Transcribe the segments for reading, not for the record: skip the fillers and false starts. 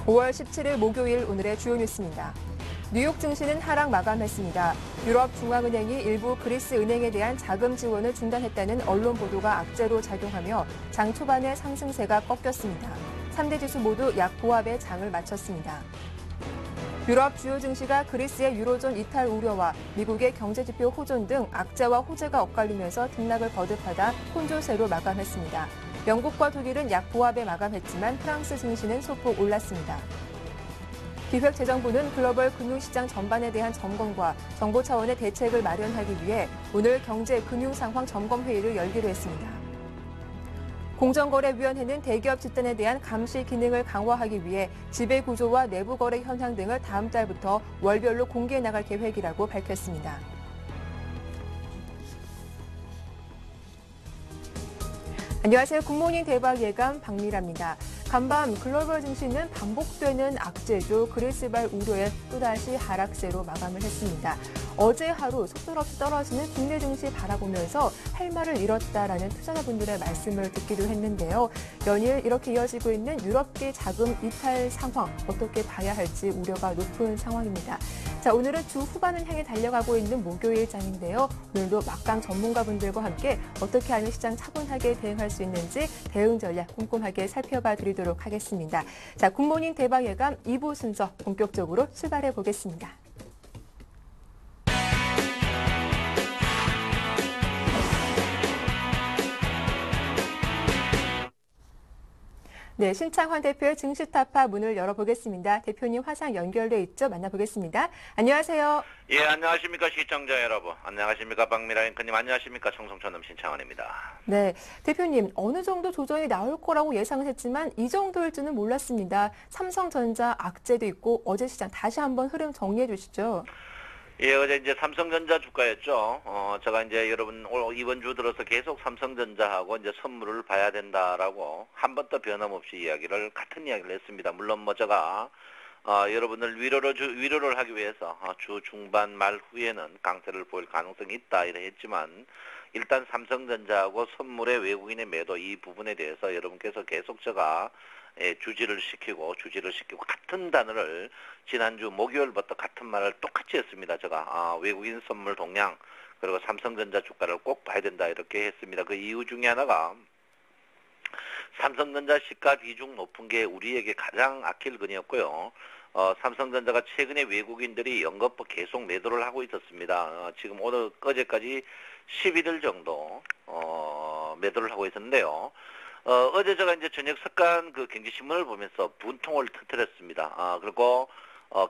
5월 17일 목요일 오늘의 주요 뉴스입니다. 뉴욕 증시는 하락 마감했습니다. 유럽 중앙은행이 일부 그리스 은행에 대한 자금 지원을 중단했다는 언론 보도가 악재로 작용하며 장 초반의 상승세가 꺾였습니다. 3대 지수 모두 약 보합의 장을 마쳤습니다. 유럽 주요 증시가 그리스의 유로존 이탈 우려와 미국의 경제지표 호전 등 악재와 호재가 엇갈리면서 등락을 거듭하다 혼조세로 마감했습니다. 영국과 독일은 약 보합에 마감했지만 프랑스 증시는 소폭 올랐습니다. 기획재정부는 글로벌 금융시장 전반에 대한 점검과 정부 차원의 대책을 마련하기 위해 오늘 경제-금융상황 점검회의를 열기로 했습니다. 공정거래위원회는 대기업 집단에 대한 감시 기능을 강화하기 위해 지배구조와 내부거래 현황 등을 다음 달부터 월별로 공개해 나갈 계획이라고 밝혔습니다. 안녕하세요. 굿모닝 대박 예감 박미라입니다. 간밤 글로벌 증시는 반복되는 악재죠. 그리스발 우려에 또다시 하락세로 마감을 했습니다. 어제 하루 속도 없이 떨어지는 국내 증시 바라보면서 할 말을 잃었다라는 투자자분들의 말씀을 듣기도 했는데요. 연일 이렇게 이어지고 있는 유럽계 자금 이탈 상황 어떻게 봐야 할지 우려가 높은 상황입니다. 자, 오늘은 주 후반을 향해 달려가고 있는 목요일장인데요. 오늘도 막강 전문가분들과 함께 어떻게 하면 시장 차분하게 대응할 수 있는지 대응 전략 꼼꼼하게 살펴봐 드리도록 하겠습니다. 자, 굿모닝 대박 예감 2부 순서 본격적으로 출발해 보겠습니다. 네, 신창환 대표의 증시타파 문을 열어보겠습니다. 대표님 화상 연결돼 있죠? 만나보겠습니다. 안녕하세요. 예, 안녕하십니까 시청자 여러분. 안녕하십니까 박미라 앵커님. 안녕하십니까 청송천음 신창환입니다. 네, 대표님 어느 정도 조정이 나올 거라고 예상을 했지만 이 정도일 줄은 몰랐습니다. 삼성전자 악재도 있고 어제 시장 다시 한번 흐름 정리해 주시죠. 예, 어제 이제 삼성전자 주가였죠. 제가 이제 여러분 이번 주 들어서 계속 삼성전자하고 이제 선물을 봐야 된다라고 한 번도 변함없이 같은 이야기를 했습니다. 물론 뭐 제가 여러분들 위로를 하기 위해서 주 중반 말 후에는 강세를 보일 가능성이 있다 이래 했지만 일단 삼성전자하고 선물의 외국인의 매도 이 부분에 대해서 여러분께서 계속 제가 주지를 시키고 같은 단어를 지난주 목요일부터 같은 말을 똑같이 했습니다. 제가 외국인 선물 동향 그리고 삼성전자 주가를 꼭 봐야 된다 이렇게 했습니다. 그 이유 중에 하나가 삼성전자 시가 비중 높은 게 우리에게 가장 아킬근이었고요. 삼성전자가 최근에 외국인들이 연거푸 계속 매도를 하고 있었습니다. 지금 어제까지 11일 정도 매도를 하고 있었는데요. 어제 제가 이제 저녁 석간 그 경제신문을 보면서 분통을 터뜨렸습니다. 그리고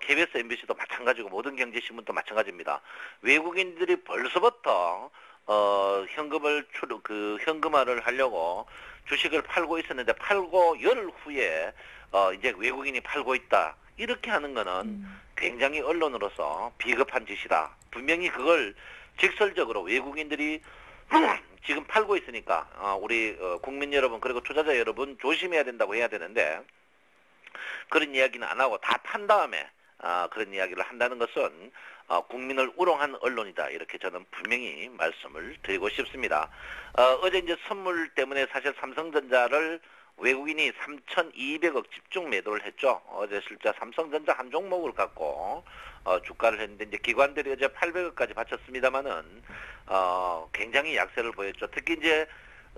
KBS, MBC도 마찬가지고 모든 경제신문도 마찬가지입니다. 외국인들이 벌써부터 현금화를 하려고 주식을 팔고 있었는데 팔고 열흘 후에 이제 외국인이 팔고 있다. 이렇게 하는 거는 굉장히 언론으로서 비겁한 짓이다. 분명히 그걸 직설적으로 외국인들이 지금 팔고 있으니까 우리 국민 여러분 그리고 투자자 여러분 조심해야 된다고 해야 되는데 그런 이야기는 안 하고 다 판 다음에 그런 이야기를 한다는 것은 국민을 우롱한 언론이다 이렇게 저는 분명히 말씀을 드리고 싶습니다. 어제 이제 선물 때문에 사실 삼성전자를 외국인이 3,200억 집중 매도를 했죠. 어제 실제 삼성전자 한 종목을 갖고 주가를 했는데 이제 기관들이 어제 800억까지 바쳤습니다만은 굉장히 약세를 보였죠. 특히 이제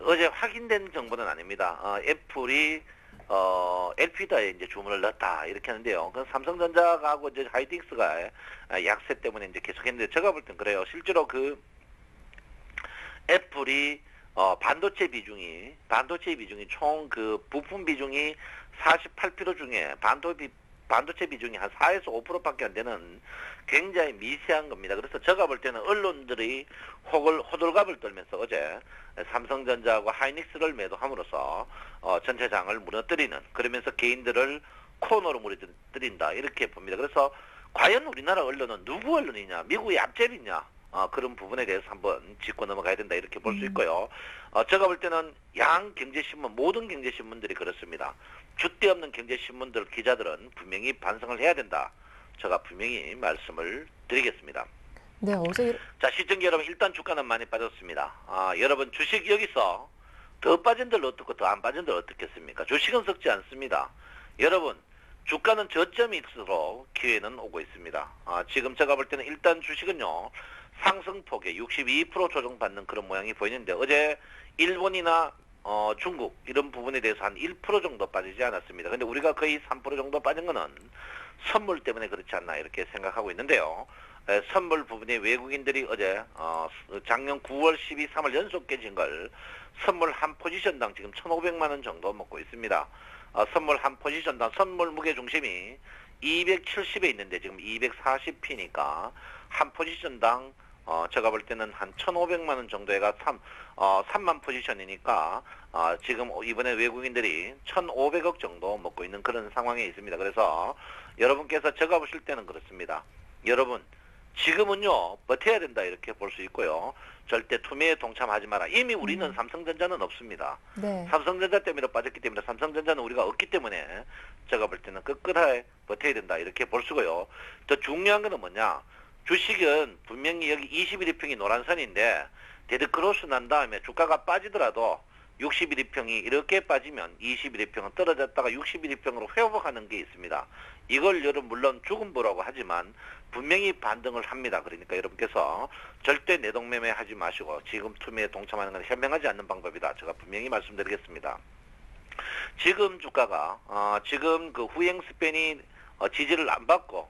어제 확인된 정보는 아닙니다. 애플이 엘피다에 이제 주문을 넣었다 이렇게 하는데요. 그 삼성전자하고 이제 하이닉스가 약세 때문에 이제 계속했는데 제가 볼 땐 그래요. 실제로 그 애플이 반도체 비중이 총 그 부품 비중이 48% 중에 반도체 비중이 한 4에서 5%밖에 안 되는 굉장히 미세한 겁니다. 그래서 제가 볼 때는 언론들이 호들갑을 떨면서 어제 삼성전자하고 하이닉스를 매도함으로써 전체장을 무너뜨리는 그러면서 개인들을 코너로 무너뜨린다 이렇게 봅니다. 그래서 과연 우리나라 언론은 누구 언론이냐 미국의 앞제비냐 그런 부분에 대해서 한번 짚고 넘어가야 된다 이렇게 볼 수 있고요. 제가 볼 때는 양 경제신문 모든 경제신문들이 그렇습니다. 줏대 없는 경제신문들 기자들은 분명히 반성을 해야 된다. 제가 분명히 말씀을 드리겠습니다. 네, 어제 자, 시청자 여러분 일단 주가는 많이 빠졌습니다. 여러분 주식 여기서 더 빠진 데는 어떻고 더 안 빠진 데는 어떻겠습니까? 주식은 썩지 않습니다. 여러분 주가는 저점일수록 기회는 오고 있습니다. 지금 제가 볼 때는 일단 주식은요, 상승폭에 62% 조정받는 그런 모양이 보이는데, 어제 일본이나 중국 이런 부분에 대해서 한 1% 정도 빠지지 않았습니다. 근데 우리가 거의 3% 정도 빠진 거는 선물 때문에 그렇지 않나 이렇게 생각하고 있는데요. 선물 부분에 외국인들이 어제 작년 9월, 12, 3월 연속 깨진 걸 선물 한 포지션당 지금 1,500만 원 정도 먹고 있습니다. 선물 한 포지션당 선물 무게 중심이 270에 있는데 지금 240P니까 한 포지션당 제가 볼 때는 한 1,500만 원 정도가 3만 포지션이니까 지금 이번에 외국인들이 1,500억 정도 먹고 있는 그런 상황에 있습니다. 그래서 여러분께서 제가 보실 때는 그렇습니다. 여러분 지금은요 버텨야 된다 이렇게 볼 수 있고요. 절대 투매에 동참하지 마라. 이미 우리는 삼성전자는 없습니다. 네. 삼성전자 때문에 빠졌기 때문에 삼성전자는 우리가 없기 때문에 제가 볼 때는 끄끄하게 버텨야 된다 이렇게 볼 수고요. 더 중요한 거는 뭐냐. 주식은 분명히 여기 21일평이 노란선인데 데드크로스 난 다음에 주가가 빠지더라도 61일평이 이렇게 빠지면 21일평은 떨어졌다가 61일평으로 회복하는 게 있습니다. 이걸 여러분 물론 죽음보라고 하지만 분명히 반등을 합니다. 그러니까 여러분께서 절대 내동매매 하지 마시고 지금 투매에 동참하는 건 현명하지 않는 방법이다. 제가 분명히 말씀드리겠습니다. 지금 주가가 지금 그 후행 스팬이 지지를 안 받고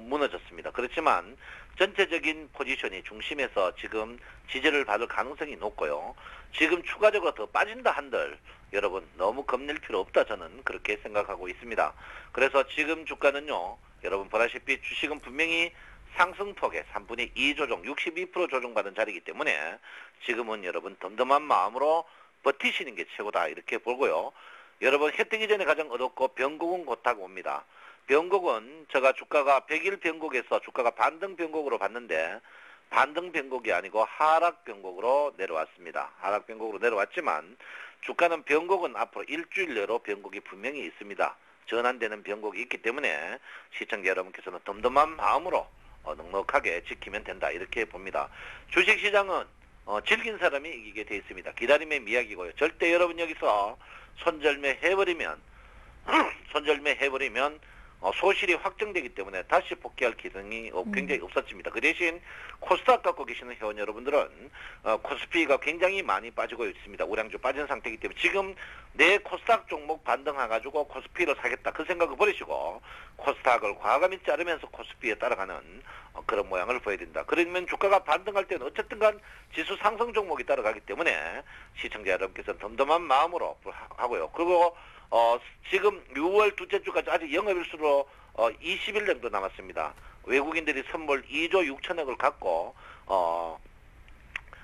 무너졌습니다. 그렇지만 전체적인 포지션이 중심에서 지금 지지를 받을 가능성이 높고요. 지금 추가적으로 더 빠진다 한들 여러분 너무 겁낼 필요 없다 저는 그렇게 생각하고 있습니다. 그래서 지금 주가는요. 여러분 보다시피 주식은 분명히 상승폭의 3분의 2 조정, 62% 조정받은 자리이기 때문에 지금은 여러분 덤덤한 마음으로 버티시는 게 최고다 이렇게 보고요. 여러분 해 뜨기 전에 가장 어둡고 변곡은 곧하고 옵니다. 변곡은 제가 주가가 100일 변곡에서 주가가 반등 변곡으로 봤는데 반등 변곡이 아니고 하락 변곡으로 내려왔습니다. 하락 변곡으로 내려왔지만 주가는 변곡은 앞으로 일주일 내로 변곡이 분명히 있습니다. 전환되는 변곡이 있기 때문에 시청자 여러분께서는 덤덤한 마음으로 넉넉하게 지키면 된다 이렇게 봅니다. 주식시장은 즐긴 사람이 이기게 돼 있습니다. 기다림의 미학이고요. 절대 여러분 여기서 손절매 해버리면 소실이 확정되기 때문에 다시 복귀할 기능이 굉장히 없어집니다. 그 대신 코스닥 갖고 계시는 회원 여러분들은 코스피가 굉장히 많이 빠지고 있습니다. 우량주 빠진 상태이기 때문에 지금 내 코스닥 종목 반등해가지고 코스피를 사겠다 그 생각을 버리시고 코스닥을 과감히 자르면서 코스피에 따라가는 그런 모양을 보여야 된다. 그러면 주가가 반등할 때는 어쨌든 간 지수 상승 종목이 따라가기 때문에 시청자 여러분께서는 덤덤한 마음으로 하고요. 그리고 지금 6월 둘째 주까지 아직 영업일수로 20일 정도 남았습니다. 외국인들이 선물 2조 6천억을 갖고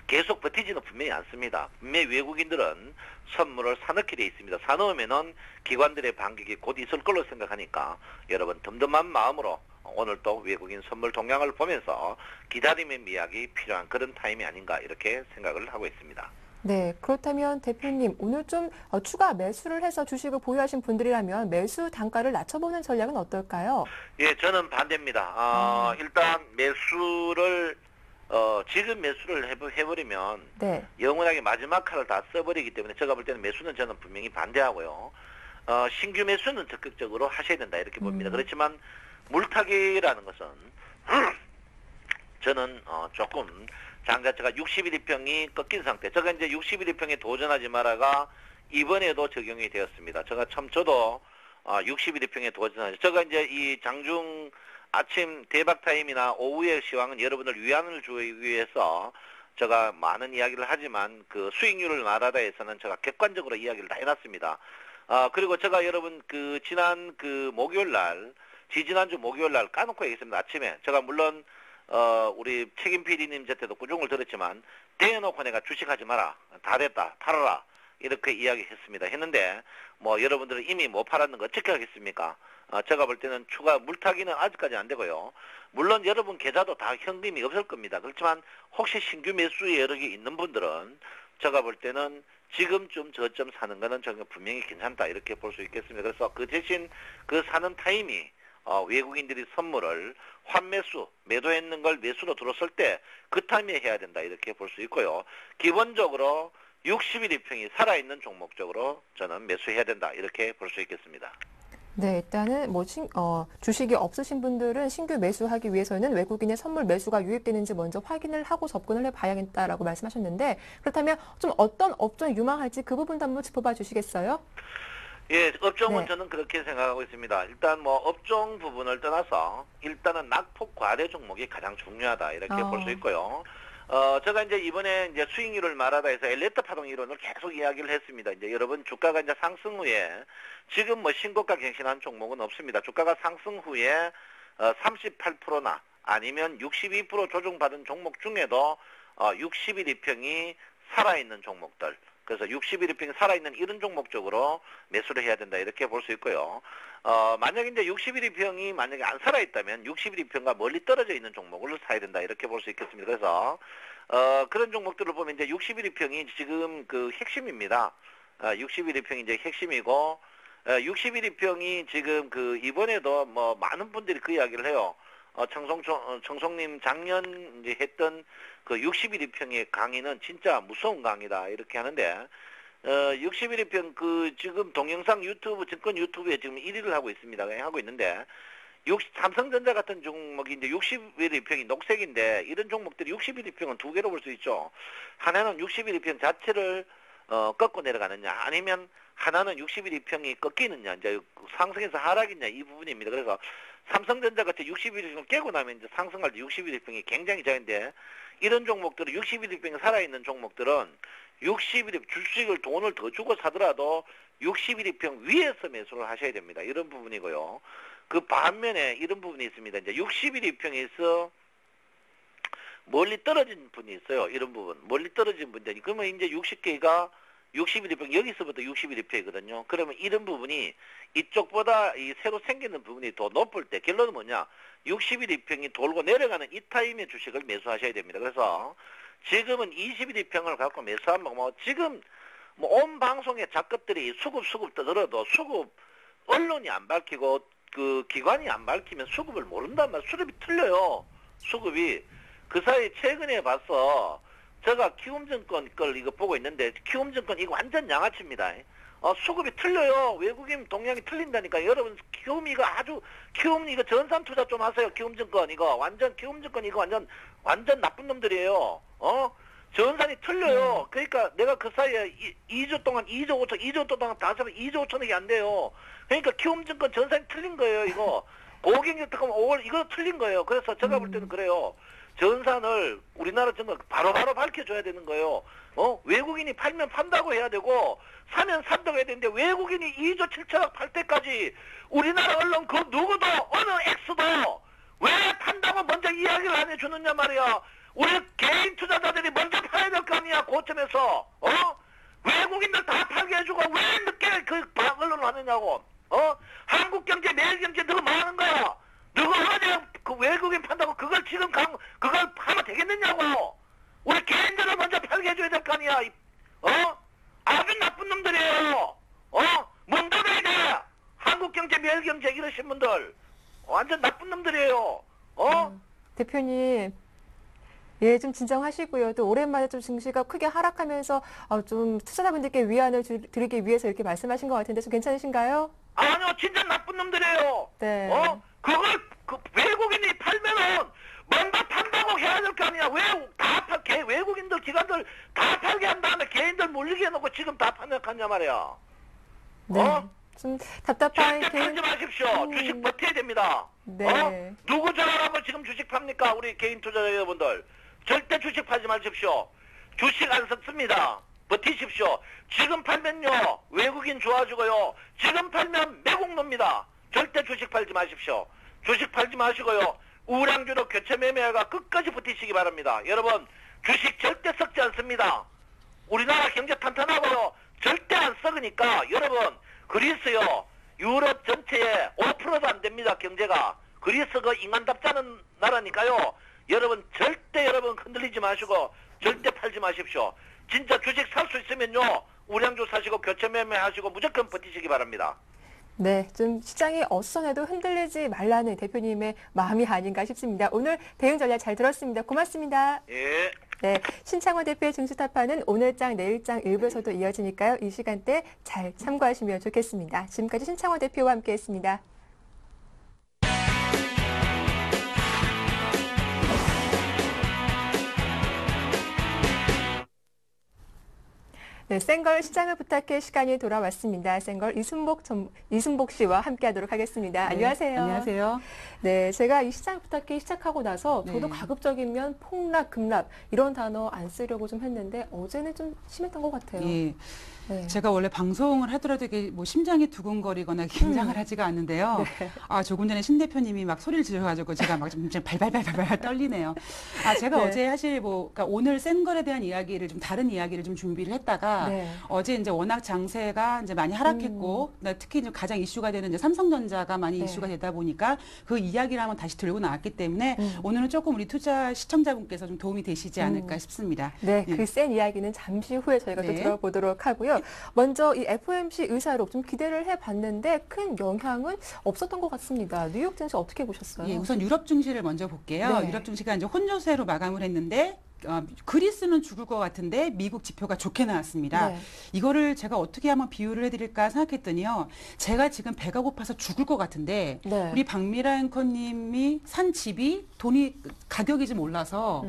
계속 버티지는 분명히 않습니다. 분명히 외국인들은 선물을 사놓게 돼 있습니다. 사놓으면은 기관들의 반격이 곧 있을 걸로 생각하니까 여러분 덤덤한 마음으로 오늘 또 외국인 선물 동향을 보면서 기다림의 미학이 필요한 그런 타임이 아닌가 이렇게 생각을 하고 있습니다. 네, 그렇다면 대표님 오늘 좀 추가 매수를 해서 주식을 보유하신 분들이라면 매수 단가를 낮춰보는 전략은 어떨까요? 예, 저는 반대입니다. 일단 매수를 지금 매수를 해버리면 네. 영원하게 마지막 칼을 다 써버리기 때문에 제가 볼 때는 매수는 저는 분명히 반대하고요. 신규 매수는 적극적으로 하셔야 된다 이렇게 봅니다. 그렇지만 물타기라는 것은 저는 조금 장 자체가 61일평이 꺾인 상태. 제가 이제 61일평에 도전하지 마라가 이번에도 적용이 되었습니다. 저도 61일평에 도전하죠. 제가 이제 이 장중 아침 대박 타임이나 오후의 시황은 여러분을 위안을 주기 위해서 제가 많은 이야기를 하지만 그 수익률을 말하다 해서는 제가 객관적으로 이야기를 다 해놨습니다. 그리고 제가 여러분 지난 지난주 목요일 날 까놓고 얘기했습니다. 아침에 제가 물론 우리 책임 PD님 저한테도 꾸중을 들었지만 대놓고 내가 주식하지 마라. 다 됐다. 팔아라. 이렇게 이야기했습니다. 했는데 뭐 여러분들은 이미 못 팔았는 거 어떻게 하겠습니까? 제가 볼 때는 추가 물타기는 아직까지 안 되고요. 물론 여러분 계좌도 다 현금이 없을 겁니다. 그렇지만 혹시 신규 매수 여력이 있는 분들은 제가 볼 때는 지금쯤 저점 사는 거는 저는 분명히 괜찮다 이렇게 볼 수 있겠습니다. 그래서 그 대신 그 사는 타임이 외국인들이 선물을 환매수, 매도했는 걸 매수로 들었을 때 그 타임에 해야 된다 이렇게 볼 수 있고요. 기본적으로 60일 이평이 살아있는 종목적으로 저는 매수해야 된다 이렇게 볼 수 있겠습니다. 네, 일단은 주식이 없으신 분들은 신규 매수하기 위해서는 외국인의 선물 매수가 유입되는지 먼저 확인을 하고 접근을 해봐야겠다라고 말씀하셨는데 그렇다면 좀 어떤 업종이 유망할지 그 부분도 한번 짚어봐 주시겠어요? 예, 업종은 네. 저는 그렇게 생각하고 있습니다. 일단 뭐 업종 부분을 떠나서 일단은 낙폭 과대 종목이 가장 중요하다 이렇게 볼 수 있고요. 제가 이제 이번에 이제 수익률을 말하다 해서 엘리트 파동 이론을 계속 이야기를 했습니다. 이제 여러분 주가가 이제 상승 후에 지금 뭐 신고가 갱신한 종목은 없습니다. 주가가 상승 후에 38%나 아니면 62% 조정받은 종목 중에도 60일 이평이 살아있는 종목들. 그래서 60일 이평이 살아있는 이런 종목 쪽으로 매수를 해야 된다 이렇게 볼 수 있고요. 만약에 이제 60일 이평이 만약에 안 살아있다면 60일 이평과 멀리 떨어져 있는 종목을 사야 된다 이렇게 볼 수 있겠습니다. 그래서 그런 종목들을 보면 이제 60일 이평이 지금 그 핵심입니다. 60일 이평이 이제 핵심이고 60일 이평이 지금 그 이번에도 뭐 많은 분들이 그 이야기를 해요. 청송님 작년 이제 했던 그 60일 이평의 강의는 진짜 무서운 강의다 이렇게 하는데 60일 이평 그 지금 동영상 유튜브 증권 유튜브에 지금 1위를 하고 있습니다. 하고 있는데 삼성전자 같은 종목이 이제 60일 이평이 녹색인데 이런 종목들이 60일 이평은 두 개로 볼 수 있죠. 하나는 60일 이평 자체를 꺾고 내려가느냐 아니면 하나는 60일 이평이 꺾이느냐 이제 상승에서 하락이냐 이 부분입니다. 그래서 삼성전자 같이 60일 이평을 깨고 나면 이제 상승할 때 60일 이평이 굉장히 작은데 이런 종목들은 60일 이평이 살아있는 종목들은 60일 주식을 돈을 더 주고 사더라도 60일 이평 위에서 매수를 하셔야 됩니다. 이런 부분이고요. 그 반면에 이런 부분이 있습니다. 이제 60일 이평에서 멀리 떨어진 분이 있어요. 이런 부분. 멀리 떨어진 분들. 그러면 이제 60개가 60일 이평, 여기서부터 60일 이평이거든요. 그러면 이런 부분이 이쪽보다 이 새로 생기는 부분이 더 높을 때, 결론은 뭐냐? 60일 이평이 돌고 내려가는 이 타임의 주식을 매수하셔야 됩니다. 그래서 지금은 20일 이평을 갖고 매수하면 뭐 지금 뭐 온 방송의 작것들이 수급 떠들어도 수급 언론이 안 밝히고 그 기관이 안 밝히면 수급을 모른단 말이에요. 수급이 틀려요. 수급이. 그 사이 최근에 봐서 제가 키움증권 걸 이거 보고 있는데 키움증권 이거 완전 양아치입니다. 수급이 틀려요. 외국인 동향이 틀린다니까. 여러분 키움 이거 전산 투자 좀 하세요. 키움증권 이거 완전 키움증권 이거 완전 나쁜 놈들이에요. 전산이 틀려요. 그러니까 내가 그 사이에 2조 동안 2조 동안 다 잡으면 2조 5천억이 안 돼요. 그러니까 키움증권 전산이 틀린 거예요. 이거 고객력 특허 5월 이거 틀린 거예요. 그래서 제가 볼 때는 그래요. 전산을 우리나라 정말 바로바로 밝혀줘야 되는 거예요. 외국인이 팔면 판다고 해야 되고 사면 산다고 해야 되는데 외국인이 2조 7천억 팔 때까지 우리나라 언론 그 누구도 어느 X도 왜 판다고 먼저 이야기를 안 해주느냐 말이야. 우리 개인 투자자들이 먼저 팔아야 될 거 아니야. 고점에서 외국인들 다 팔게 해주고 왜 늦게 그 언론을 하느냐고. 한국경제 매일경제 누구 뭐 하는 거야. 누구 하냐 그 외국인 판다고 그걸 지금 그걸 하면 되겠느냐고. 우리 개인들을 먼저 팔게 해줘야 될 거 아니야. 아주 나쁜 놈들이에요. 문 닫아야 돼. 한국경제 매일경제 이러신 분들 완전 나쁜 놈들이에요. 대표님. 예, 좀 진정하시고요. 또 오랜만에 좀 증시가 크게 하락하면서 좀 투자자분들께 위안을 드리기 위해서 이렇게 말씀하신 것 같은데 좀 괜찮으신가요? 아니요, 진짜 나쁜 놈들이에요. 네. 그걸 외국인이 팔면은 먼저 판다고 해야 될 거 아니야. 외국인들 기관들 다 팔게 한 다음에 개인들 몰리게 해놓고 지금 다 판냐 말이야. 네. 좀 답답한 절대 팔지 마십시오. 주식 버텨야 됩니다. 네. 누구 전화라고 지금 주식 팝니까? 우리 개인 투자자 여러분들. 절대 주식 팔지 마십시오. 주식 안 섞습니다. 버티십시오. 지금 팔면요. 외국인 좋아지고요. 지금 팔면 매국노입니다. 절대 주식 팔지 마십시오. 주식 팔지 마시고요. 우량주로 교체 매매가 끝까지 버티시기 바랍니다. 여러분 주식 절대 썩지 않습니다. 우리나라 경제 탄탄하고요. 절대 안 썩으니까 여러분 그리스요. 유럽 전체에 5%도 안 됩니다. 경제가. 그리스가 인간답지 않은 나라니까요. 여러분 절대 여러분 흔들리지 마시고 절대 팔지 마십시오. 진짜 주식 살 수 있으면요. 우량주 사시고 교체 매매하시고 무조건 버티시기 바랍니다. 네, 좀 시장이 어수선해도 흔들리지 말라는 대표님의 마음이 아닌가 싶습니다. 오늘 대응 전략 잘 들었습니다. 고맙습니다. 예. 네, 신창원 대표의 증시타파는 오늘장, 내일장 일부에서도 이어지니까요. 이 시간대 잘 참고하시면 좋겠습니다. 지금까지 신창원 대표와 함께했습니다. 네, 센걸 시장을 부탁해 시간이 돌아왔습니다. 센걸 이순복 씨와 함께하도록 하겠습니다. 네, 안녕하세요. 안녕하세요. 네, 제가 이 시장 부탁해 시작하고 나서 저도 네. 가급적이면 폭락, 급락 이런 단어 안 쓰려고 좀 했는데 어제는 좀 심했던 것 같아요. 예. 네. 제가 원래 방송을 하더라도 이게 뭐 심장이 두근거리거나 긴장을 하지가 않는데요. 네. 아, 조금 전에 신 대표님이 막 소리를 지르셔가지고 제가 막 좀 발발발발 떨리네요. 아, 제가 네. 어제 사실 그러니까 오늘 센 걸에 대한 이야기를 좀 다른 이야기를 좀 준비를 했다가 네. 어제 이제 워낙 장세가 이제 많이 하락했고 특히 이제 가장 이슈가 되는 이제 삼성전자가 많이 네. 이슈가 되다 보니까 그 이야기를 한번 다시 들고 나왔기 때문에 오늘은 조금 우리 투자 시청자분께서 좀 도움이 되시지 않을까 싶습니다. 네, 예. 그 센 이야기는 잠시 후에 저희가 또 네. 들어보도록 하고요. 먼저 이 FOMC 의사록 좀 기대를 해봤는데 큰 영향은 없었던 것 같습니다. 뉴욕 증시 어떻게 보셨어요? 예, 우선 유럽 증시를 먼저 볼게요. 네. 유럽 증시가 이제 혼조세로 마감을 했는데 그리스는 죽을 것 같은데 미국 지표가 좋게 나왔습니다. 네. 이거를 제가 어떻게 한번 비유를 해드릴까 생각했더니요. 제가 지금 배가 고파서 죽을 것 같은데 네. 우리 박미라 앵커님이 산 집이 가격이 좀 올라서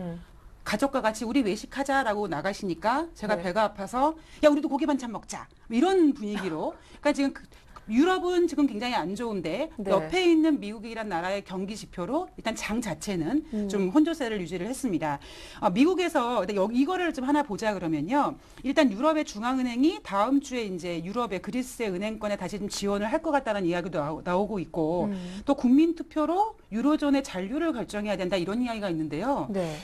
가족과 같이 우리 외식하자라고 나가시니까 제가 네. 배가 아파서 야 우리도 고기 반찬 먹자 이런 분위기로 그러니까 지금 유럽은 지금 굉장히 안 좋은데 네. 옆에 있는 미국이란 나라의 경기 지표로 일단 장 자체는 좀 혼조세를 유지를 했습니다. 미국에서 이거를 좀 하나 보자 그러면요. 일단 유럽의 중앙은행이 다음 주에 이제 유럽의 그리스의 은행권에 다시 좀 지원을 할 것 같다는 이야기도 나오고 있고 또 국민 투표로 유로존의 잔류를 결정해야 된다 이런 이야기가 있는데요. 네.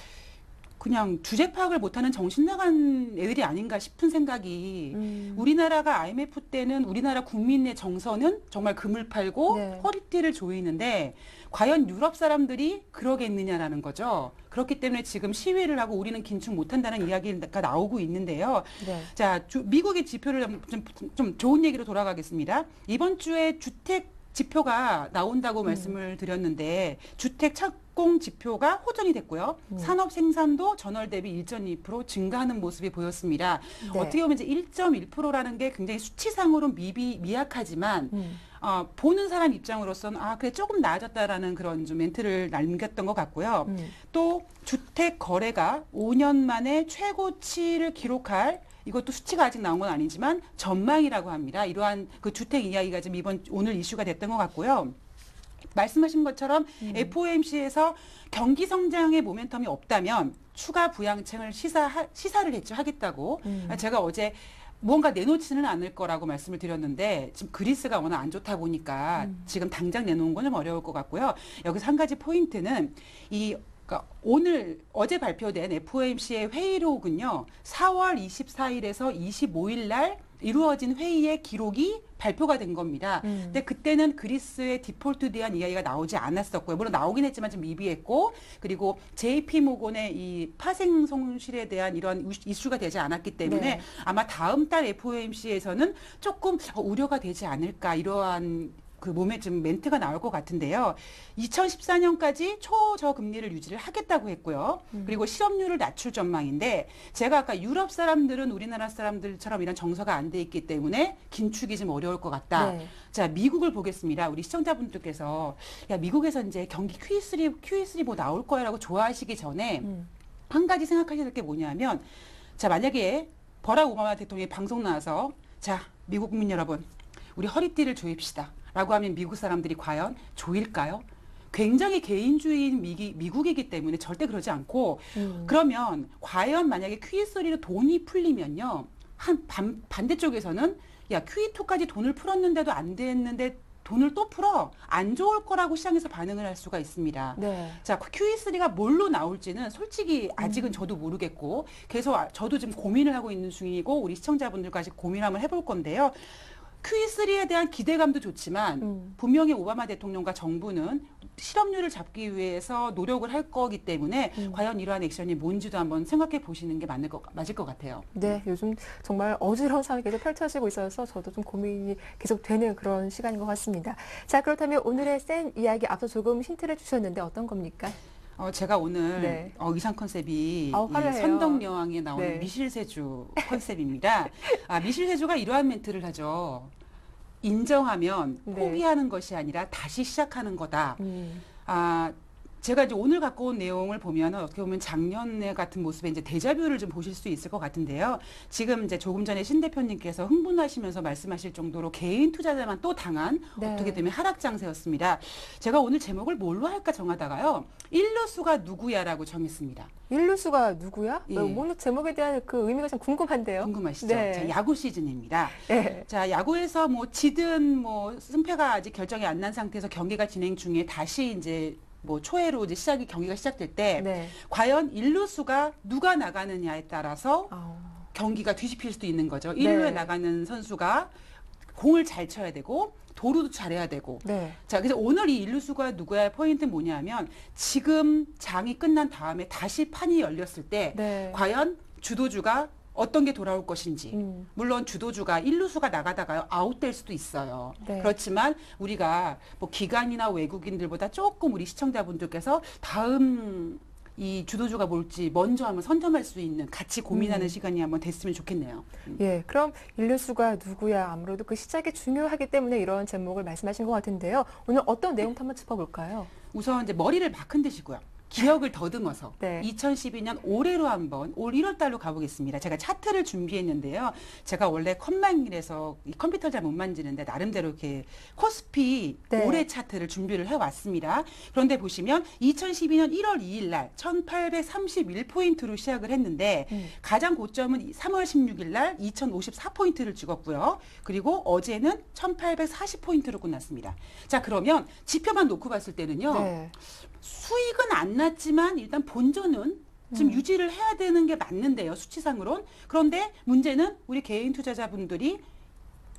그냥 주제 파악을 못하는 정신 나간 애들이 아닌가 싶은 생각이 우리나라가 IMF 때는 우리나라 국민의 정서는 정말 금을 팔고 네. 허리띠를 조이는데 과연 유럽 사람들이 그러겠느냐라는 거죠. 그렇기 때문에 지금 시위를 하고 우리는 긴축 못한다는 이야기가 나오고 있는데요. 네. 자, 미국의 지표를 좀 좋은 얘기로 돌아가겠습니다. 이번 주에 주택 지표가 나온다고 말씀을 드렸는데 주택 착공 지표가 호전이 됐고요. 산업 생산도 전월 대비 1.2% 증가하는 모습이 보였습니다. 네. 어떻게 보면 이제 1.1%라는 게 굉장히 수치상으로 미약하지만 보는 사람 입장으로서는 그래 조금 나아졌다라는 그런 좀 멘트를 남겼던 것 같고요. 또 주택 거래가 5년 만에 최고치를 기록할 이것도 수치가 아직 나온 건 아니지만 전망이라고 합니다. 이러한 그 주택 이야기가 지금 오늘 이슈가 됐던 것 같고요. 말씀하신 것처럼 FOMC에서 경기 성장의 모멘텀이 없다면 추가 부양책을 시사를 하겠다고 제가 어제 무언가 내놓지는 않을 거라고 말씀을 드렸는데 지금 그리스가 워낙 안 좋다 보니까 지금 당장 내놓은 건 좀 어려울 것 같고요. 여기서 한 가지 포인트는 어제 발표된 FOMC의 회의록은요, 4월 24일에서 25일 날 이루어진 회의의 기록이 발표가 된 겁니다. 근데 그때는 그리스의 디폴트에 대한 이야기가 나오지 않았었고요. 물론 나오긴 했지만 좀 미비했고, 그리고 JP 모건의 이 파생 손실에 대한 이런 이슈가 되지 않았기 때문에 네. 아마 다음 달 FOMC에서는 조금 우려가 되지 않을까 이러한 그 몸에 좀 멘트가 나올 것 같은데요. 2014년까지 초저금리를 유지를 하겠다고 했고요. 그리고 실업률을 낮출 전망인데 제가 아까 유럽 사람들은 우리나라 사람들처럼 이런 정서가 안 돼 있기 때문에 긴축이 좀 어려울 것 같다. 네. 자, 미국을 보겠습니다. 우리 시청자분들께서 야, 미국에서 이제 경기 QE3 뭐 나올 거야라고 좋아하시기 전에 한 가지 생각하셔야 될 게 뭐냐면 자, 만약에 버락 오바마 대통령이 방송 나와서 자, 미국 국민 여러분, 우리 허리띠를 조입시다. 라고 하면 미국 사람들이 과연 조일까요? 굉장히 개인주의인 미국이기 때문에 절대 그러지 않고 그러면 과연 만약에 QE3로 돈이 풀리면요. 반대쪽에서는 야 QE2까지 돈을 풀었는데도 안 됐는데 돈을 또 풀어 안 좋을 거라고 시장에서 반응을 할 수가 있습니다. 네. 자, QE3가 뭘로 나올지는 솔직히 아직은 저도 모르겠고 계속 저도 지금 고민을 하고 있는 중이고 우리 시청자분들까지 고민 한번 해볼 건데요. QE3에 대한 기대감도 좋지만 분명히 오바마 대통령과 정부는 실업률을 잡기 위해서 노력을 할 거기 때문에 과연 이러한 액션이 뭔지도 한번 생각해 보시는 게 맞을 것 같아요. 네, 요즘 정말 어지러운 상황이 계속 펼쳐지고 있어서 저도 좀 고민이 계속 되는 그런 시간인 것 같습니다. 자, 그렇다면 오늘의 센 이야기 앞서 조금 힌트를 주셨는데 어떤 겁니까? 제가 오늘 네. 의상 컨셉이 이 화려해요. 선덕여왕에 나오는 네. 미실세주 컨셉입니다. 미실세주가 이러한 멘트를 하죠. 인정하면 네. 포기하는 것이 아니라 다시 시작하는 거다. 음. 제가 이제 오늘 갖고 온 내용을 보면 어떻게 보면 작년에 같은 모습에 이제 데자뷰를 좀 보실 수 있을 것 같은데요. 지금 이제 조금 전에 신 대표님께서 흥분하시면서 말씀하실 정도로 개인 투자자만 또 당한 네. 어떻게 되면 하락 장세였습니다. 제가 오늘 제목을 뭘로 할까 정하다가요. 일루수가 누구야라고 정했습니다. 일루수가 누구야? 예. 오늘 제목에 대한 그 의미가 좀 궁금한데요. 궁금하시죠? 네. 자, 야구 시즌입니다. 네. 자, 야구에서 뭐 지든 뭐 승패가 아직 결정이 안 난 상태에서 경기가 진행 중에 다시 이제 뭐 초회로 이제 경기가 시작될 때 네. 과연 일루수가 누가 나가느냐에 따라서 경기가 뒤집힐 수도 있는 거죠. 일루에 네. 나가는 선수가 공을 잘 쳐야 되고 도루도 잘해야 되고. 네. 자, 그래서 오늘 이 일루수가 누구야의 포인트는 뭐냐면 지금 장이 끝난 다음에 다시 판이 열렸을 때 네. 과연 주도주가 어떤 게 돌아올 것인지. 물론 주도주가 일루수가 나가다가요 아웃될 수도 있어요. 네. 그렇지만 우리가 뭐 기관이나 외국인들보다 조금 우리 시청자분들께서 다음 이 주도주가 뭘지 먼저 한번 선점할 수 있는 같이 고민하는 시간이 한번 됐으면 좋겠네요. 예, 그럼 일루수가 누구야? 아무래도 그 시작이 중요하기 때문에 이런 제목을 말씀하신 것 같은데요. 오늘 어떤 내용부터 한번 짚어볼까요? 우선 이제 머리를 막 흔드시고요. 기억을 더듬어서 네. 2012년 올해로 한번 올 1월 달로 가보겠습니다. 제가 차트를 준비했는데요. 제가 원래 컴맹일에서 이 컴퓨터 잘 못 만지는데 나름대로 이렇게 코스피 네. 올해 차트를 준비를 해왔습니다. 그런데 보시면 2012년 1월 2일 날 1831포인트로 시작을 했는데 가장 고점은 3월 16일 날 2054포인트를 찍었고요. 그리고 어제는 1840포인트로 끝났습니다. 자, 그러면 지표만 놓고 봤을 때는요. 네. 수익은 안 났지만 일단 본전은 지금 유지를 해야 되는 게 맞는데요. 수치상으론. 그런데 문제는 우리 개인 투자자분들이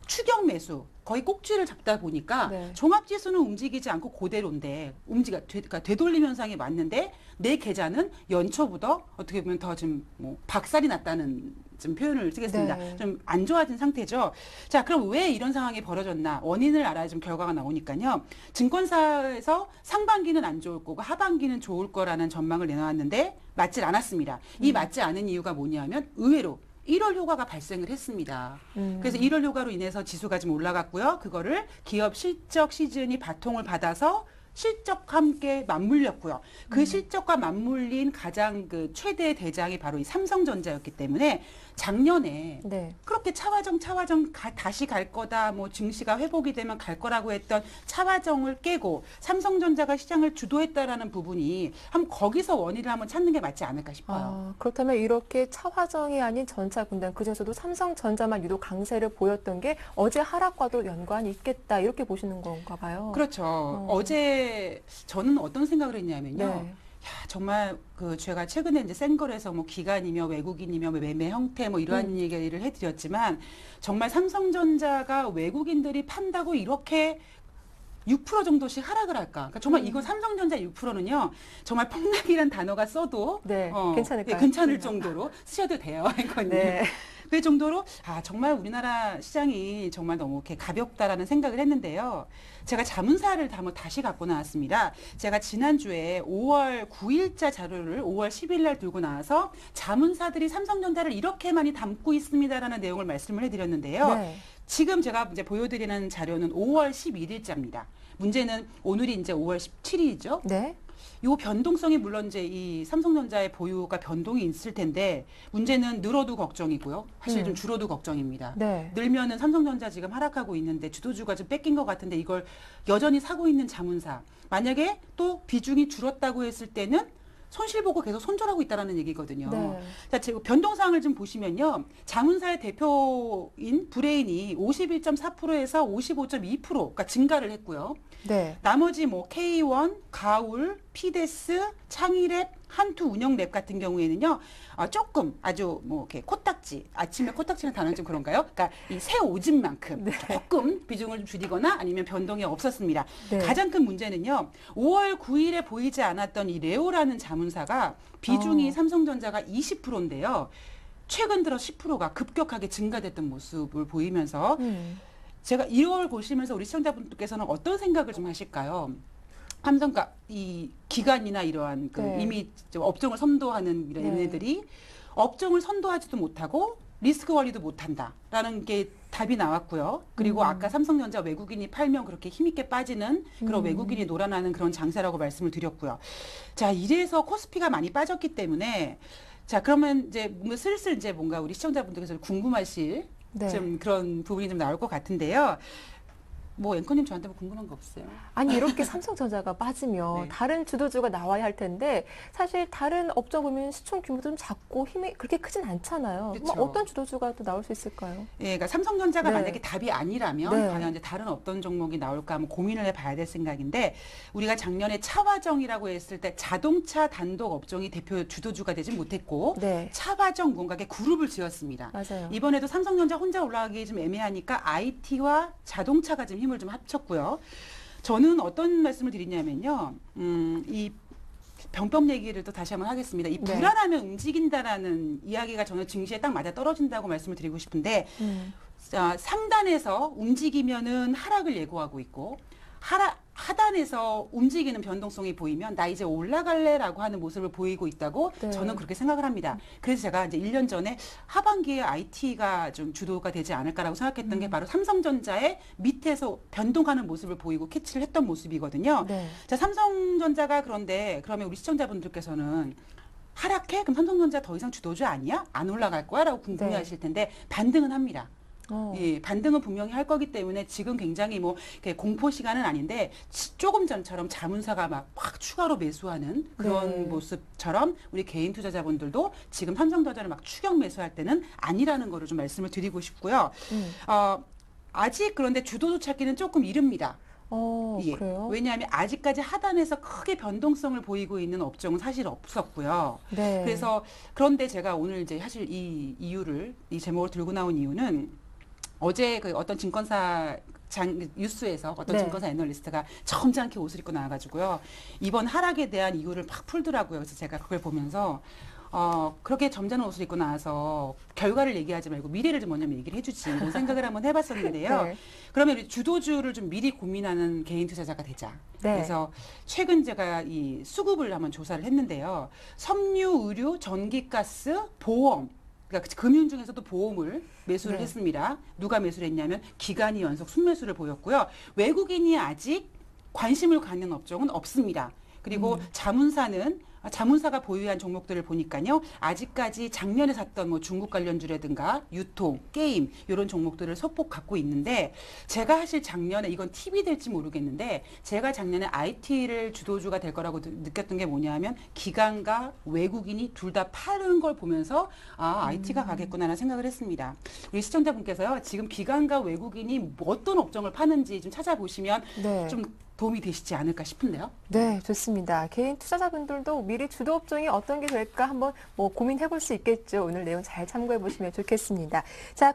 추격 매수 거의 꼭지를 잡다 보니까 네. 종합지수는 움직이지 않고 그대로인데 그러니까 되돌림 현상이 맞는데 내 계좌는 연초보다 어떻게 보면 더 좀 뭐 박살이 났다는 좀 표현을 쓰겠습니다. 네. 좀 안 좋아진 상태죠. 자, 그럼 왜 이런 상황이 벌어졌나? 원인을 알아야 좀 결과가 나오니까요. 증권사에서 상반기는 안 좋을 거고 하반기는 좋을 거라는 전망을 내놓았는데 맞질 않았습니다. 이 맞지 않은 이유가 뭐냐면 의외로 1월 효과가 발생을 했습니다. 그래서 1월 효과로 인해서 지수가 좀 올라갔고요. 그거를 기업 실적 시즌이 바통을 받아서 실적과 함께 맞물렸고요. 그 실적과 맞물린 가장 그 최대 대장이 바로 이 삼성전자였기 때문에 작년에 네. 그렇게 차화정 다시 갈 거다, 뭐 증시가 회복이 되면 갈 거라고 했던 차화정을 깨고 삼성전자가 시장을 주도했다라는 부분이 한번 거기서 원인을 한번 찾는 게 맞지 않을까 싶어요. 그렇다면 이렇게 차화정이 아닌 전차 군단, 그중에서도 삼성전자만 유독 강세를 보였던 게 어제 하락과도 연관이 있겠다, 이렇게 보시는 건가 봐요. 그렇죠. 어제 저는 어떤 생각을 했냐면요. 네. 야, 정말 그 제가 최근에 이제 센걸에서 뭐 기관이며 외국인이며 매매 형태 뭐 이러한 얘기를 해드렸지만 정말 삼성전자가 외국인들이 판다고 이렇게 6% 정도씩 하락을 할까? 그러니까 정말 이거 삼성전자 6%는요, 정말 폭락이란 단어가 써도 네, 괜찮을까요? 괜찮을 정도로 쓰셔도 돼요, 이거는. 네. 그 정도로 정말 우리나라 시장이 정말 너무 이렇게 가볍다라는 생각을 했는데요. 제가 자문사를 한번 다시 갖고 나왔습니다. 제가 지난주에 5월 9일자 자료를 5월 10일 날 들고 나와서 자문사들이 삼성전자를 이렇게 많이 담고 있습니다라는 내용을 말씀을 해드렸는데요. 네. 지금 제가 이제 보여드리는 자료는 5월 11일자입니다. 문제는 오늘이 이제 5월 17일이죠. 네. 요 변동성이 물론 이제 이 삼성전자의 보유가 변동이 있을 텐데 문제는 늘어도 걱정이고요. 사실 좀 줄어도 걱정입니다. 네. 늘면은 삼성전자 지금 하락하고 있는데 주도주가 좀 뺏긴 것 같은데 이걸 여전히 사고 있는 자문사. 만약에 또 비중이 줄었다고 했을 때는 손실 보고 계속 손절하고 있다라는 얘기거든요. 네. 자, 지금 변동사항을 좀 보시면요. 자문사의 대표인 브레인이 51.4%에서 55.2% 그러니까 증가를 했고요. 네. 나머지 뭐 K1, 가울, 피데스, 창의랩, 한투운영랩 같은 경우에는요, 조금 아주 뭐 이렇게 코딱지, 아침에 코딱지는 단어는 좀 그런가요? 그러니까 이 새 오진만큼 조금 비중을 좀 줄이거나 아니면 변동이 없었습니다. 네. 가장 큰 문제는요, 5월 9일에 보이지 않았던 이 레오라는 자문사가 비중이 삼성전자가 20%인데요. 최근 들어 10%가 급격하게 증가됐던 모습을 보이면서 제가 1월 보시면서 우리 시청자분들께서는 어떤 생각을 좀 하실까요? 삼성가 이 기관이나 이러한 그 네. 이미 좀 업종을 선도하는 이런 얘네들이 업종을 선도하지도 못하고 리스크 관리도 못한다라는 게 답이 나왔고요. 그리고 아까 삼성전자 외국인이 팔면 그렇게 힘있게 빠지는 그런 외국인이 놀아나는 그런 장세라고 말씀을 드렸고요. 자, 이래서 코스피가 많이 빠졌기 때문에 자, 그러면 이제 뭔가 슬슬 이제 뭔가 우리 시청자분들께서 궁금하실 네. 좀 그런 부분이 좀 나올 것 같은데요. 뭐 앵커님 저한테 뭐 궁금한 거 없어요? 아니 이렇게 삼성전자가 빠지면 네. 다른 주도주가 나와야 할 텐데 사실 다른 업종 보면 시총 규모도 좀 작고 힘이 그렇게 크진 않잖아요. 그렇죠. 뭐 어떤 주도주가 또 나올 수 있을까요? 예, 그러니까 삼성전자가 네. 만약에 답이 아니라면 네. 과연 이제 다른 어떤 종목이 나올까 한번 고민을 해봐야 될 생각인데 우리가 작년에 차화정이라고 했을 때 자동차 단독 업종이 대표 주도주가 되지 못했고 네. 차화정 뭔가의 그룹을 지었습니다. 맞아요. 이번에도 삼성전자 혼자 올라가기 좀 애매하니까 IT와 자동차가 좀 힘을 좀 합쳤고요. 저는 어떤 말씀을 드리냐면요. 이 병법 얘기를 또 다시 한번 하겠습니다. 이 네. 불안하면 움직인다라는 이야기가 저는 증시에 딱 맞아 떨어진다고 말씀을 드리고 싶은데 상단에서 움직이면은 하락을 예고하고 있고 하단에서 움직이는 변동성이 보이면 나 이제 올라갈래라고 하는 모습을 보이고 있다고 네. 저는 그렇게 생각을 합니다. 그래서 제가 이제 1년 전에 하반기에 IT가 좀 주도가 되지 않을까라고 생각했던 게 바로 삼성전자의 밑에서 변동하는 모습을 보이고 캐치를 했던 모습이거든요. 네. 자, 삼성전자가 그런데 그러면 우리 시청자분들께서는 하락해? 그럼 삼성전자 더 이상 주도주 아니야? 안 올라갈 거야? 라고 궁금해 네. 하실 텐데 반등은 합니다. 어. 예, 반등은 분명히 할 거기 때문에 지금 굉장히 뭐 이렇게 공포 시간은 아닌데 조금 전처럼 자문사가 막 확 추가로 매수하는 그런 네. 모습처럼 우리 개인 투자자분들도 지금 삼성전자를 막 추격 매수할 때는 아니라는 거를 좀 말씀을 드리고 싶고요. 아직 그런데 주도주 찾기는 조금 이릅니다. 예. 그래요? 왜냐하면 아직까지 하단에서 크게 변동성을 보이고 있는 업종은 사실 없었고요. 네. 그래서 그런데 제가 오늘 이제 사실 이 제목을 들고 나온 이유는 어제 그 어떤 증권사 뉴스에서 어떤 네. 증권사 애널리스트가 점잖게 옷을 입고 나와가지고요. 이번 하락에 대한 이유를 막 풀더라고요. 그래서 제가 그걸 보면서 그렇게 점잖은 옷을 입고 나와서 결과를 얘기하지 말고 미래를 좀 먼저 얘기를 해주지 이런 생각을 한번 해봤었는데요. 네. 그러면 우리 주도주를 좀 미리 고민하는 개인 투자자가 되자. 네. 그래서 최근 제가 이 수급을 한번 조사를 했는데요. 섬유, 의류, 전기가스, 보험. 그러니까 금융 중에서도 보험을 매수를 네. 했습니다. 누가 매수를 했냐면 기관이 연속 순매수를 보였고요. 외국인이 아직 관심을 갖는 업종은 없습니다. 그리고 자문사가 보유한 종목들을 보니까요. 아직까지 작년에 샀던 뭐 중국 관련주라든가 유통, 게임 이런 종목들을 소폭 갖고 있는데 제가 사실 작년에 이건 팁이 될지 모르겠는데 제가 작년에 IT를 주도주가 될 거라고 느꼈던 게 뭐냐면 기관과 외국인이 둘 다 파는 걸 보면서 IT가 가겠구나라는 생각을 했습니다. 우리 시청자분께서요. 지금 기관과 외국인이 어떤 업종을 파는지 좀 찾아보시면 네. 좀 도움이 되시지 않을까 싶은데요. 네, 좋습니다. 개인 투자자분들도 미리 주도 업종이 어떤 게 될까 한번 뭐 고민해 볼 수 있겠죠. 오늘 내용 잘 참고해 보시면 좋겠습니다. 자,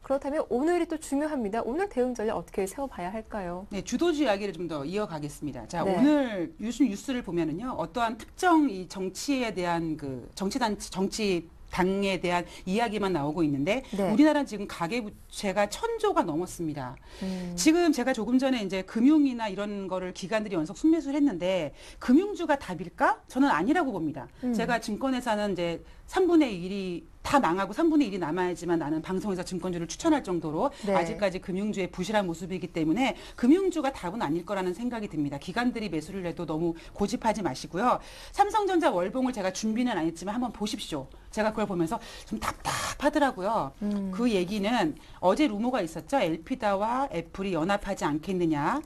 그렇다면 오늘이 또 중요합니다. 오늘 대응 전략 어떻게 세워봐야 할까요? 네, 주도주 이야기를 좀 더 이어가겠습니다. 자, 네. 오늘 요즘 뉴스를 보면은요, 어떠한 특정 이 정치에 대한 그 정치당에 대한 이야기만 나오고 있는데 네. 우리나라는 지금 가계부채가 1,000조가 넘었습니다. 지금 제가 조금 전에 이제 금융이나 이런 거를 기관들이 연속 순매수를 했는데 금융주가 답일까? 저는 아니라고 봅니다. 제가 증권회사는 이제 3분의 1이 다 망하고 3분의 1이 남아야지만 나는 방송에서 증권주를 추천할 정도로 네. 아직까지 금융주의 부실한 모습이기 때문에 금융주가 답은 아닐 거라는 생각이 듭니다. 기관들이 매수를 해도 너무 고집하지 마시고요. 삼성전자 월봉을 제가 준비는 안 했지만 한번 보십시오. 제가 그걸 보면서 좀 답답하더라고요. 그 얘기는 어제 루머가 있었죠. 엘피다와 애플이 연합하지 않겠느냐.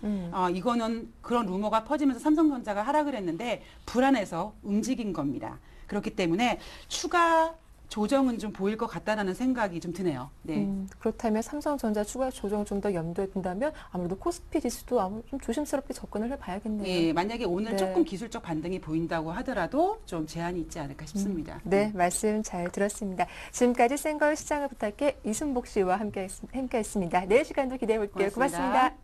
이거는 그런 루머가 퍼지면서 삼성전자가 하락을 했는데 불안해서 움직인 겁니다. 그렇기 때문에 추가 조정은 좀 보일 것 같다라는 생각이 좀 드네요. 네. 그렇다면 삼성전자 추가 조정 좀 더 염두에 둔다면 아무래도 코스피 지수도 좀 조심스럽게 접근을 해봐야겠네요. 예, 만약에 오늘 네. 조금 기술적 반등이 보인다고 하더라도 좀 제한이 있지 않을까 싶습니다. 네, 말씀 잘 들었습니다. 지금까지 센걸 시장을 부탁해 이순복 씨와 함께했습니다. 내일 시간도 기대해 볼게요. 고맙습니다.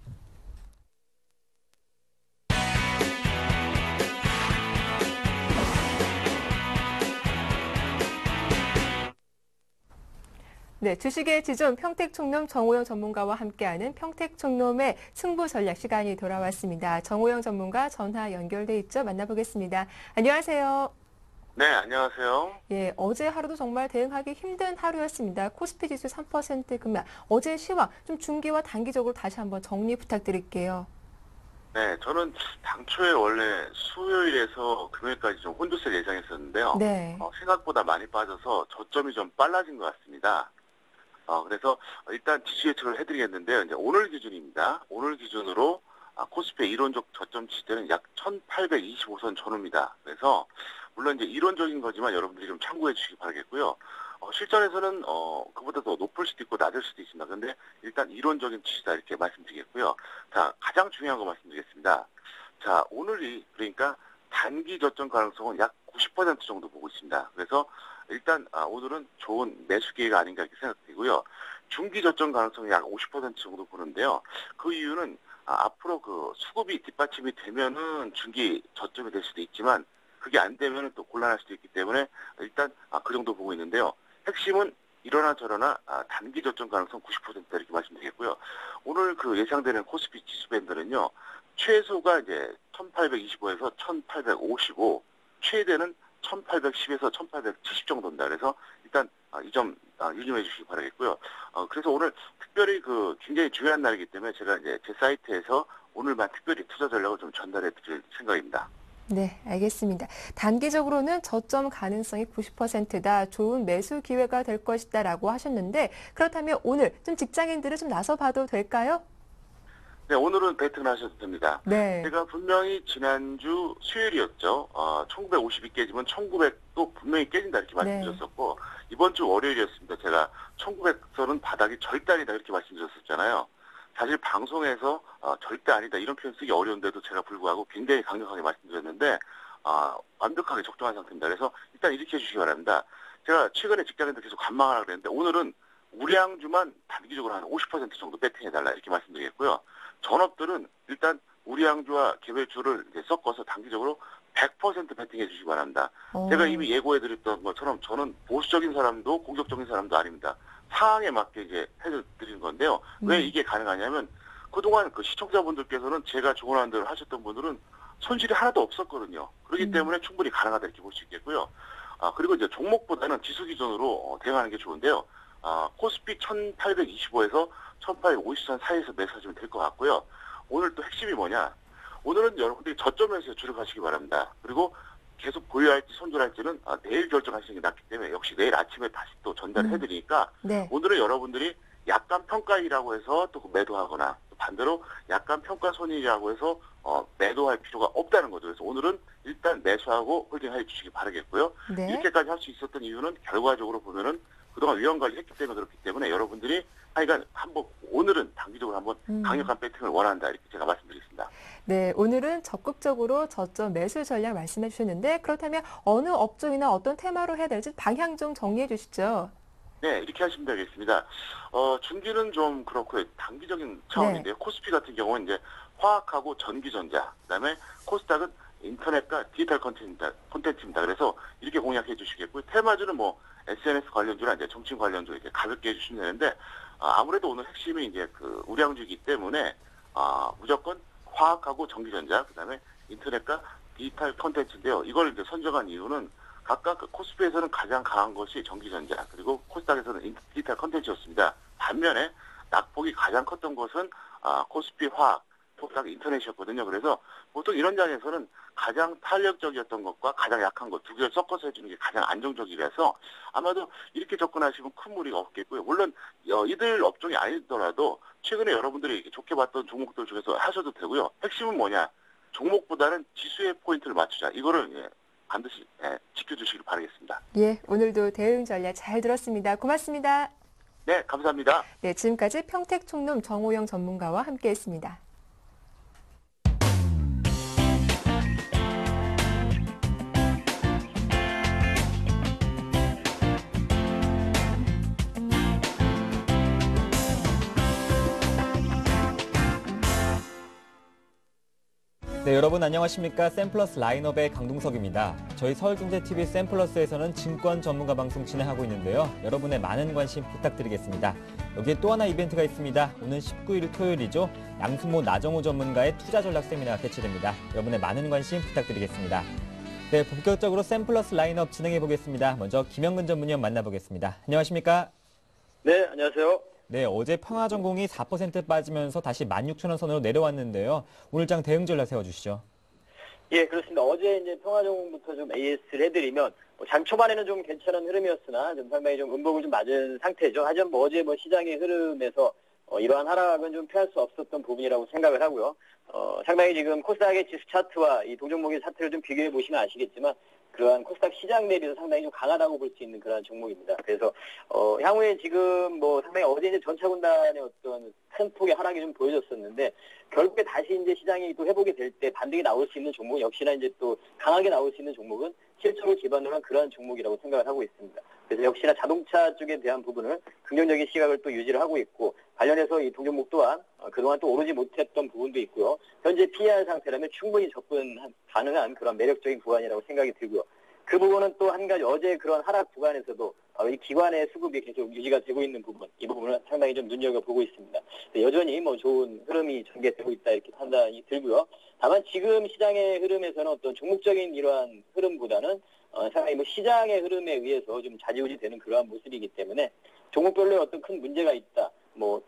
네, 주식의 지존 평택총롬 정호영 전문가와 함께하는 평택총롬의 승부 전략 시간이 돌아왔습니다. 정호영 전문가 전화 연결돼 있죠? 만나보겠습니다. 안녕하세요. 네, 안녕하세요. 예, 어제 하루도 정말 대응하기 힘든 하루였습니다. 코스피 지수 3% 급락. 어제 시황 좀 중기와 단기적으로 다시 한번 정리 부탁드릴게요. 네, 저는 당초에 원래 수요일에서 금요일까지 좀 혼조세 예상했었는데요. 네. 생각보다 많이 빠져서 저점이 좀 빨라진 것 같습니다. 그래서 일단 지수 예측을 해드리겠는데요. 이제 오늘 기준입니다. 오늘 기준으로 코스피의 이론적 저점 지대는 약 1825선 전후입니다. 그래서 물론 이제 이론적인 거지만 여러분들이 좀 참고해 주시기 바라겠고요. 실전에서는 그보다 더 높을 수도 있고 낮을 수도 있습니다. 그런데 일단 이론적인 지시다 이렇게 말씀드리겠고요. 자, 가장 중요한 거 말씀드리겠습니다. 자, 오늘이 그러니까 단기 저점 가능성은 약 90% 정도 보고 있습니다. 그래서 일단 오늘은 좋은 매수 기회가 아닌가 이렇게 생각되고요. 중기 저점 가능성이 약 50% 정도 보는데요. 그 이유는 앞으로 그 수급이 뒷받침이 되면은 중기 저점이 될 수도 있지만 그게 안 되면은 또 곤란할 수도 있기 때문에 일단 그 정도 보고 있는데요. 핵심은 이러나 저러나 단기 저점 가능성 90% 이렇게 말씀드리겠고요. 오늘 그 예상되는 코스피 지수 밴드는요. 최소가 이제 1825에서 1855, 최대는 1810에서 1870 정도입니다. 그래서 일단 이 점 유념해 주시기 바라겠고요. 그래서 오늘 특별히 그 굉장히 중요한 날이기 때문에 제가 이제 제 사이트에서 오늘만 특별히 투자 전략을 좀 전달해 드릴 생각입니다. 네, 알겠습니다. 단기적으로는 저점 가능성이 90%다. 좋은 매수 기회가 될 것이다라고 하셨는데 그렇다면 오늘 좀 직장인들은 좀 나서 봐도 될까요? 네, 오늘은 베팅을 하셔도 됩니다. 네. 제가 분명히 지난주 수요일이었죠. 1950이 깨지면 1900도 분명히 깨진다 이렇게 말씀드렸었고 이번 주 월요일이었습니다. 제가 1900선은 바닥이 절대 아니다 이렇게 말씀드렸었잖아요. 사실 방송에서 절대 아니다 이런 표현 쓰기 어려운데도 제가 불구하고 굉장히 강력하게 말씀드렸는데 완벽하게 적정한 상태입니다. 그래서 일단 이렇게 해주시기 바랍니다. 제가 최근에 직장인들 계속 관망하라고 그랬는데 오늘은 우량주만 단기적으로 한 50% 정도 배팅해달라 이렇게 말씀드리겠고요. 전업들은 일단 우량주와 개별주를 이제 섞어서 단기적으로 100% 배팅해 주시기 바랍니다. 제가 이미 예고해드렸던 것처럼 저는 보수적인 사람도 공격적인 사람도 아닙니다. 상황에 맞게 이제 해드리는 건데요. 왜 이게 가능하냐면 그동안 그 시청자분들께서는 제가 조언한 대로 하셨던 분들은 손실이 하나도 없었거든요. 그렇기 때문에 충분히 가능하다 이렇게 볼 수 있겠고요. 그리고 이제 종목보다는 지수 기준으로 대응하는 게 좋은데요. 코스피 1825에서 1850선 사이에서 매수하시면 될 것 같고요. 오늘 또 핵심이 뭐냐? 오늘은 여러분들이 저점에서 주력하시기 바랍니다. 그리고 계속 보유할지 손절할지는 내일 결정하시는 게 낫기 때문에 역시 내일 아침에 다시 또 전달을 해드리니까 네. 오늘은 여러분들이 약간 평가이라고 해서 또 매도하거나 또 반대로 약간 평가손이라고 해서 매도할 필요가 없다는 거죠. 그래서 오늘은 일단 매수하고 홀딩해 주시기 바라겠고요. 네. 이렇게까지 할 수 있었던 이유는 결과적으로 보면은 그동안 위험 관리했기 때문에 그렇기 때문에 여러분들이 하여간 한번 오늘은 단기적으로 한번 강력한 배팅을 원한다 이렇게 제가 말씀드리겠습니다. 네, 오늘은 적극적으로 저점 매수 전략 말씀해 주셨는데 그렇다면 어느 업종이나 어떤 테마로 해야 될지 방향 좀 정리해 주시죠. 네, 이렇게 하시면 되겠습니다. 중기는 좀 그렇고요. 단기적인 차원인데요. 코스피 같은 경우는 이제 화학하고 전기전자, 그다음에 코스닥은 인터넷과 디지털 콘텐츠입니다. 그래서 이렇게 공략해 주시겠고요. 테마주는 뭐 SNS 관련주나 이제 정치인 관련주 이렇게 가볍게 해주시면 되는데 아무래도 오늘 핵심이 이제 그 우량주이기 때문에 무조건 화학하고 전기전자, 그다음에 인터넷과 디지털 콘텐츠인데요. 이걸 이제 선정한 이유는 각각 그 코스피에서는 가장 강한 것이 전기전자, 그리고 코스닥에서는 디지털 콘텐츠였습니다. 반면에 낙폭이 가장 컸던 것은 코스피 화학, 코스닥 인터넷이었거든요. 그래서 보통 이런 장에서는 가장 탄력적이었던 것과 가장 약한 것 두 개를 섞어서 해주는 게 가장 안정적이라서 아마도 이렇게 접근하시면 큰 무리가 없겠고요. 물론 이들 업종이 아니더라도 최근에 여러분들이 이렇게 좋게 봤던 종목들 중에서 하셔도 되고요. 핵심은 뭐냐? 종목보다는 지수의 포인트를 맞추자. 이거를 반드시 지켜주시길 바라겠습니다. 예, 오늘도 대응 전략 잘 들었습니다. 고맙습니다. 네, 감사합니다. 네, 지금까지 평택총롬 정호영 전문가와 함께했습니다. 네, 여러분 안녕하십니까? 샘플러스 라인업의 강동석입니다. 저희 서울경제TV 샘플러스에서는 증권 전문가 방송 진행하고 있는데요. 여러분의 많은 관심 부탁드리겠습니다. 여기에 또 하나 이벤트가 있습니다. 오는 19일 토요일이죠. 양승모 나정호 전문가의 투자 전략 세미나가 개최됩니다. 여러분의 많은 관심 부탁드리겠습니다. 네, 본격적으로 샘플러스 라인업 진행해 보겠습니다. 먼저 김영근 전문위원 만나보겠습니다. 안녕하십니까? 네, 안녕하세요. 네, 어제 평화전공이 4% 빠지면서 다시 16,000원 선으로 내려왔는데요. 오늘 장 대응 전략 세워주시죠. 예, 그렇습니다. 어제 이제 평화전공부터 좀 AS를 해드리면 장 초반에는 좀 괜찮은 흐름이었으나 좀 상당히 좀 음봉을 좀 맞은 상태죠. 하지만 어제 시장의 흐름에서 이러한 하락은 좀 피할 수 없었던 부분이라고 생각을 하고요. 상당히 지금 코스닥의 지수 차트와 이 동종목의 차트를 좀 비교해 보시면 아시겠지만 그러한 코스닥 시장 대비해서 상당히 좀 강하다고 볼 수 있는 그러한 종목입니다. 그래서 향후에 지금 상당히 어제 이제 전차군단의 어떤 큰 폭의 하락이 좀 보여졌었는데 결국에 다시 이제 시장이 또 회복이 될 때 반등이 나올 수 있는 종목 역시나 이제 또 강하게 나올 수 있는 종목은 실적을 기반으로 한 그러한 종목이라고 생각을 하고 있습니다. 그래서 역시나 자동차 쪽에 대한 부분을 긍정적인 시각을 또 유지를 하고 있고 관련해서 이 동종목 또한 그동안 또 오르지 못했던 부분도 있고요. 현재 PER 상태라면 충분히 접근 가능한 그런 매력적인 구간이라고 생각이 들고요. 그 부분은 또 한 가지 어제 그런 하락 구간에서도 이 기관의 수급이 계속 유지가 되고 있는 부분, 이 부분은 상당히 좀 눈여겨보고 있습니다. 여전히 좋은 흐름이 전개되고 있다 이렇게 판단이 들고요. 다만 지금 시장의 흐름에서는 어떤 종목적인 이러한 흐름보다는 상당히 시장의 흐름에 의해서 좀 좌지우지 되는 그러한 모습이기 때문에 종목별로의 어떤 큰 문제가 있다.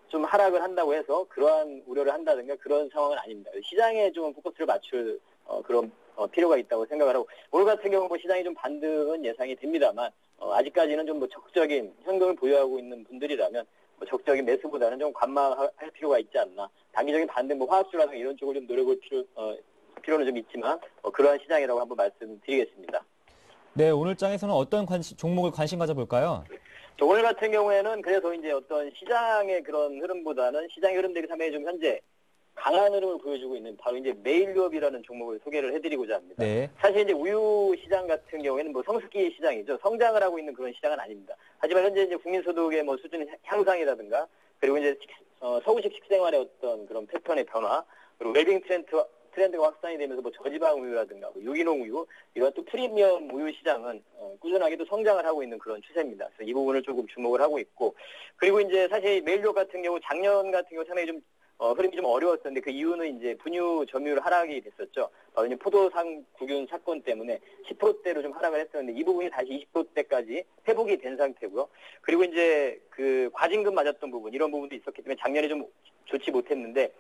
좀 하락을 한다고 해서 그러한 우려를 한다든가 그런 상황은 아닙니다. 시장에 좀 포커스를 맞출 그런 필요가 있다고 생각을 하고 오늘 같은 경우 시장이 좀 반등은 예상이 됩니다만 아직까지는 좀 적극적인 현금을 보유하고 있는 분들이라면 적극적인 매수보다는 좀 관망할 필요가 있지 않나. 단기적인 반등 화학주라든가 이런 쪽을 좀 노려볼 필요는 좀 있지만 그러한 시장이라고 한번 말씀드리겠습니다. 네, 오늘 장에서는 어떤 종목을 관심 가져볼까요? 오늘 같은 경우에는 그래서 이제 어떤 시장의 그런 흐름보다는 시장의 흐름 대비 상당히 좀 현재 강한 흐름을 보여주고 있는 바로 이제 메일유업이라는 종목을 소개를 해드리고자 합니다. 네. 사실 이제 우유 시장 같은 경우에는 성숙기 시장이죠. 성장을 하고 있는 그런 시장은 아닙니다. 하지만 현재 이제 국민소득의 수준 향상이라든가 그리고 이제 서구식 식생활의 어떤 그런 패턴의 변화 그리고 웰빙 트렌드가 확산이 되면서 저지방 우유라든가 유기농 우유 이런 또 프리미엄 우유 시장은 꾸준하게 또 성장을 하고 있는 그런 추세입니다. 그래서 이 부분을 조금 주목을 하고 있고 그리고 이제 사실 메일유업 같은 경우 작년 같은 경우 상당히 좀 흐름이 좀 어려웠었는데 그 이유는 이제 분유 점유율 하락이 됐었죠. 바로 이제 포도상 구균 사건 때문에 10%대로 좀 하락을 했었는데 이 부분이 다시 20%대까지 회복이 된 상태고요. 그리고 이제 그 과징금 맞았던 부분 이런 부분도 있었기 때문에 작년에 좀 좋지 못했는데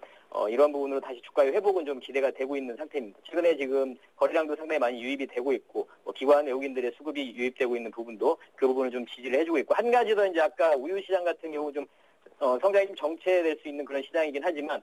이런 부분으로 다시 주가의 회복은 좀 기대가 되고 있는 상태입니다. 최근에 지금 거래량도 상당히 많이 유입이 되고 있고 기관 외국인들의 수급이 유입되고 있는 부분도 그 부분을 좀 지지를 해주고 있고 한 가지 더 이제 아까 우유 시장 같은 경우 좀 성장이 좀 정체될 수 있는 그런 시장이긴 하지만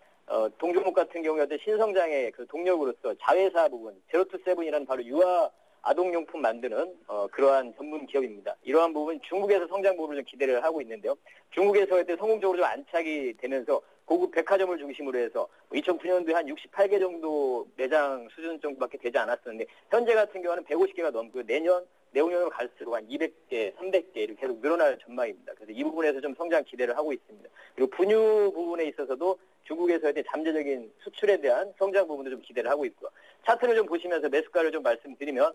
동종목 같은 경우에 어떤 신성장의 그 동력으로서 자회사 부분 제로투세븐이라는 바로 유아 아동용품 만드는 그러한 전문 기업입니다. 이러한 부분 중국에서 성장 부분을 좀 기대를 하고 있는데요. 중국에서 성공적으로 좀 안착이 되면서 고급 백화점을 중심으로 해서 2009년도에 한 68개 정도 매장 수준 정도밖에 되지 않았었는데 현재 같은 경우는 150개가 넘고 내후년으로 갈수록 한 200개, 300개 이렇게 계속 늘어날 전망입니다. 그래서 이 부분에서 좀 성장 기대를 하고 있습니다. 그리고 분유 부분에 있어서도 중국에서의 잠재적인 수출에 대한 성장 부분도 좀 기대를 하고 있고요. 차트를 좀 보시면서 매수가를 좀 말씀드리면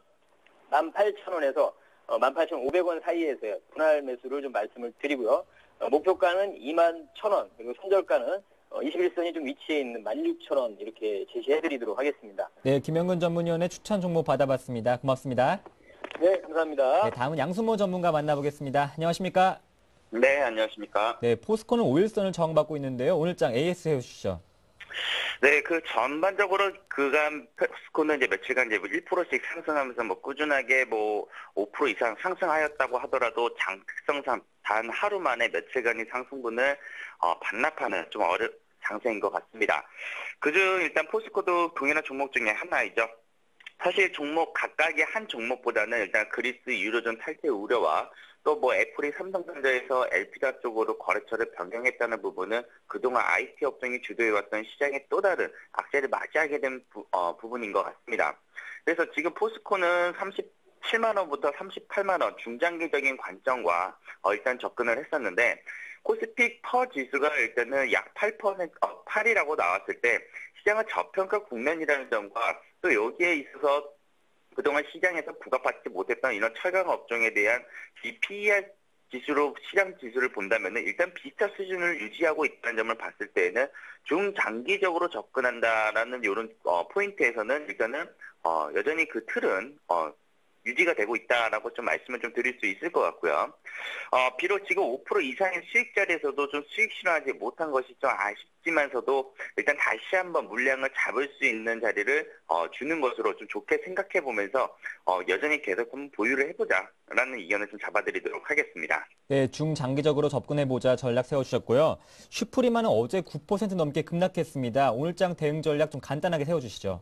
18,000원에서 18,500원 사이에서요. 분할 매수를 좀 말씀을 드리고요. 목표가는 21,000원, 그리고 손절가는 21선이 좀 위치해 있는 16,000원 이렇게 제시해드리도록 하겠습니다. 네, 김영근 전문위원의 추천 종목 받아봤습니다. 고맙습니다. 네, 감사합니다. 네, 다음은 양승모 전문가 만나보겠습니다. 안녕하십니까? 네, 안녕하십니까? 네, 포스코는 5일선을 저항받고 있는데요. 오늘 장 AS 해주시죠. 네, 전반적으로 그간 포스코는 이제 며칠간 이제 1%씩 상승하면서 꾸준하게 5% 이상 상승하였다고 하더라도 장 특성상 단 하루 만에 며칠간의 상승분을 반납하는 좀 장세인 것 같습니다. 그중 일단 포스코도 동일한 종목 중에 하나이죠. 사실 종목 각각의 한 종목보다는 일단 그리스 유로존 탈퇴 우려와 또 애플이 삼성전자에서 LP자 쪽으로 거래처를 변경했다는 부분은 그동안 IT 업종이 주도해왔던 시장의 또 다른 악재를 맞이하게 된 부분인 것 같습니다. 그래서 지금 포스코는 7만 원부터 38만 원 중장기적인 관점과 일단 접근을 했었는데 코스피 퍼 지수가 일단은 약 8%, 8이라고 나왔을 때 시장은 저평가 국면이라는 점과 또 여기에 있어서 그동안 시장에서 부각받지 못했던 이런 철강 업종에 대한 이 PER 지수로 시장 지수를 본다면은 일단 비슷한 수준을 유지하고 있다는 점을 봤을 때에는 중장기적으로 접근한다라는 이런 포인트에서는 일단은 여전히 그 틀은 유지가 되고 있다라고 좀 말씀을 좀 드릴 수 있을 것 같고요. 비록 지금 5% 이상의 수익 자리에서도 좀 수익 실현하지 못한 것이 좀 아쉽지만서도 일단 다시 한번 물량을 잡을 수 있는 자리를 주는 것으로 좀 좋게 생각해 보면서 여전히 계속 좀 보유를 해보자라는 의견을 좀 잡아드리도록 하겠습니다. 네, 중장기적으로 접근해보자 전략 세워주셨고요. 슈프리마는 어제 9% 넘게 급락했습니다. 오늘장 대응 전략 좀 간단하게 세워주시죠.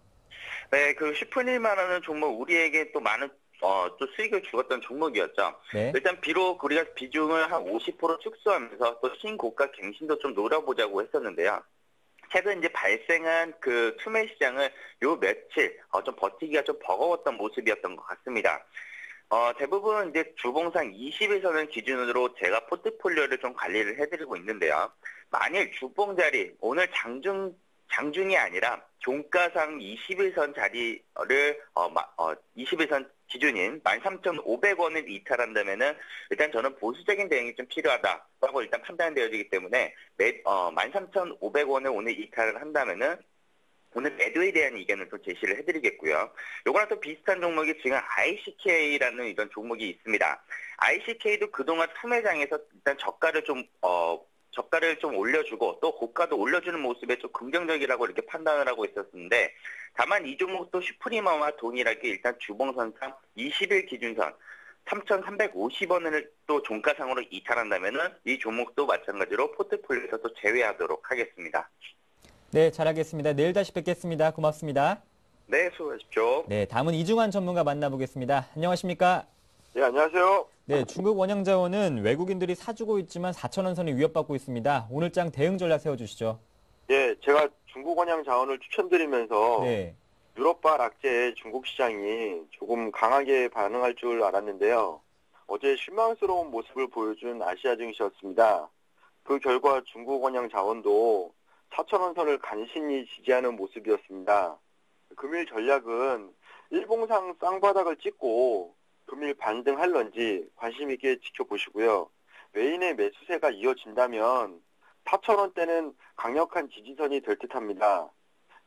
네, 그 슈프리마라는 종목 우리에게 또 많은 또 수익을 주었던 종목이었죠. 네. 일단 비록 우리가 비중을 한 50% 축소하면서 또 신고가 갱신도 좀 노려보자고 했었는데요. 최근 이제 발생한 그 투매 시장을 요 며칠 좀 버티기가 좀 버거웠던 모습이었던 것 같습니다. 대부분 이제 주봉상 20일선을 기준으로 제가 포트폴리오를 좀 관리를 해드리고 있는데요. 만일 주봉 자리 오늘 장중이 아니라 종가상 21선 자리를 21선 기준인 13,500원을 이탈한다면은 일단 저는 보수적인 대응이 좀 필요하다라고 일단 판단되어지기 때문에 13,500원을 오늘 이탈을 한다면은 오늘 매도에 대한 의견을 또 제시를 해드리겠고요. 요거랑 또 비슷한 종목이 지금 ICK라는 이런 종목이 있습니다. ICK도 그동안 투매장에서 일단 저가를 좀 올려주고 또 고가도 올려주는 모습에 좀 긍정적이라고 이렇게 판단을 하고 있었는데 다만 이 종목도 슈프리마와 동일하게 일단 주봉선상 20일 기준선 3,350원을 또 종가상으로 이탈한다면은 이 종목도 마찬가지로 포트폴리오에서 또 제외하도록 하겠습니다. 네, 잘하겠습니다. 내일 다시 뵙겠습니다. 고맙습니다. 네, 수고하십시오. 네, 다음은 이중환 전문가 만나보겠습니다. 안녕하십니까? 네, 안녕하세요. 네, 중국 원양자원은 외국인들이 사주고 있지만 4,000원 선이 위협받고 있습니다. 오늘장 대응 전략 세워주시죠. 예, 제가 중국 원양 자원을 추천드리면서 네. 유럽바 락제의 중국 시장이 조금 강하게 반응할 줄 알았는데요. 어제 실망스러운 모습을 보여준 아시아 증시였습니다. 그 결과 중국 원양 자원도 4,000원 선을 간신히 지지하는 모습이었습니다. 금일 전략은 일봉상 쌍바닥을 찍고 금일 반등할런지 관심 있게 지켜보시고요. 외인의 매수세가 이어진다면 4,000원대는 강력한 지지선이 될 듯합니다.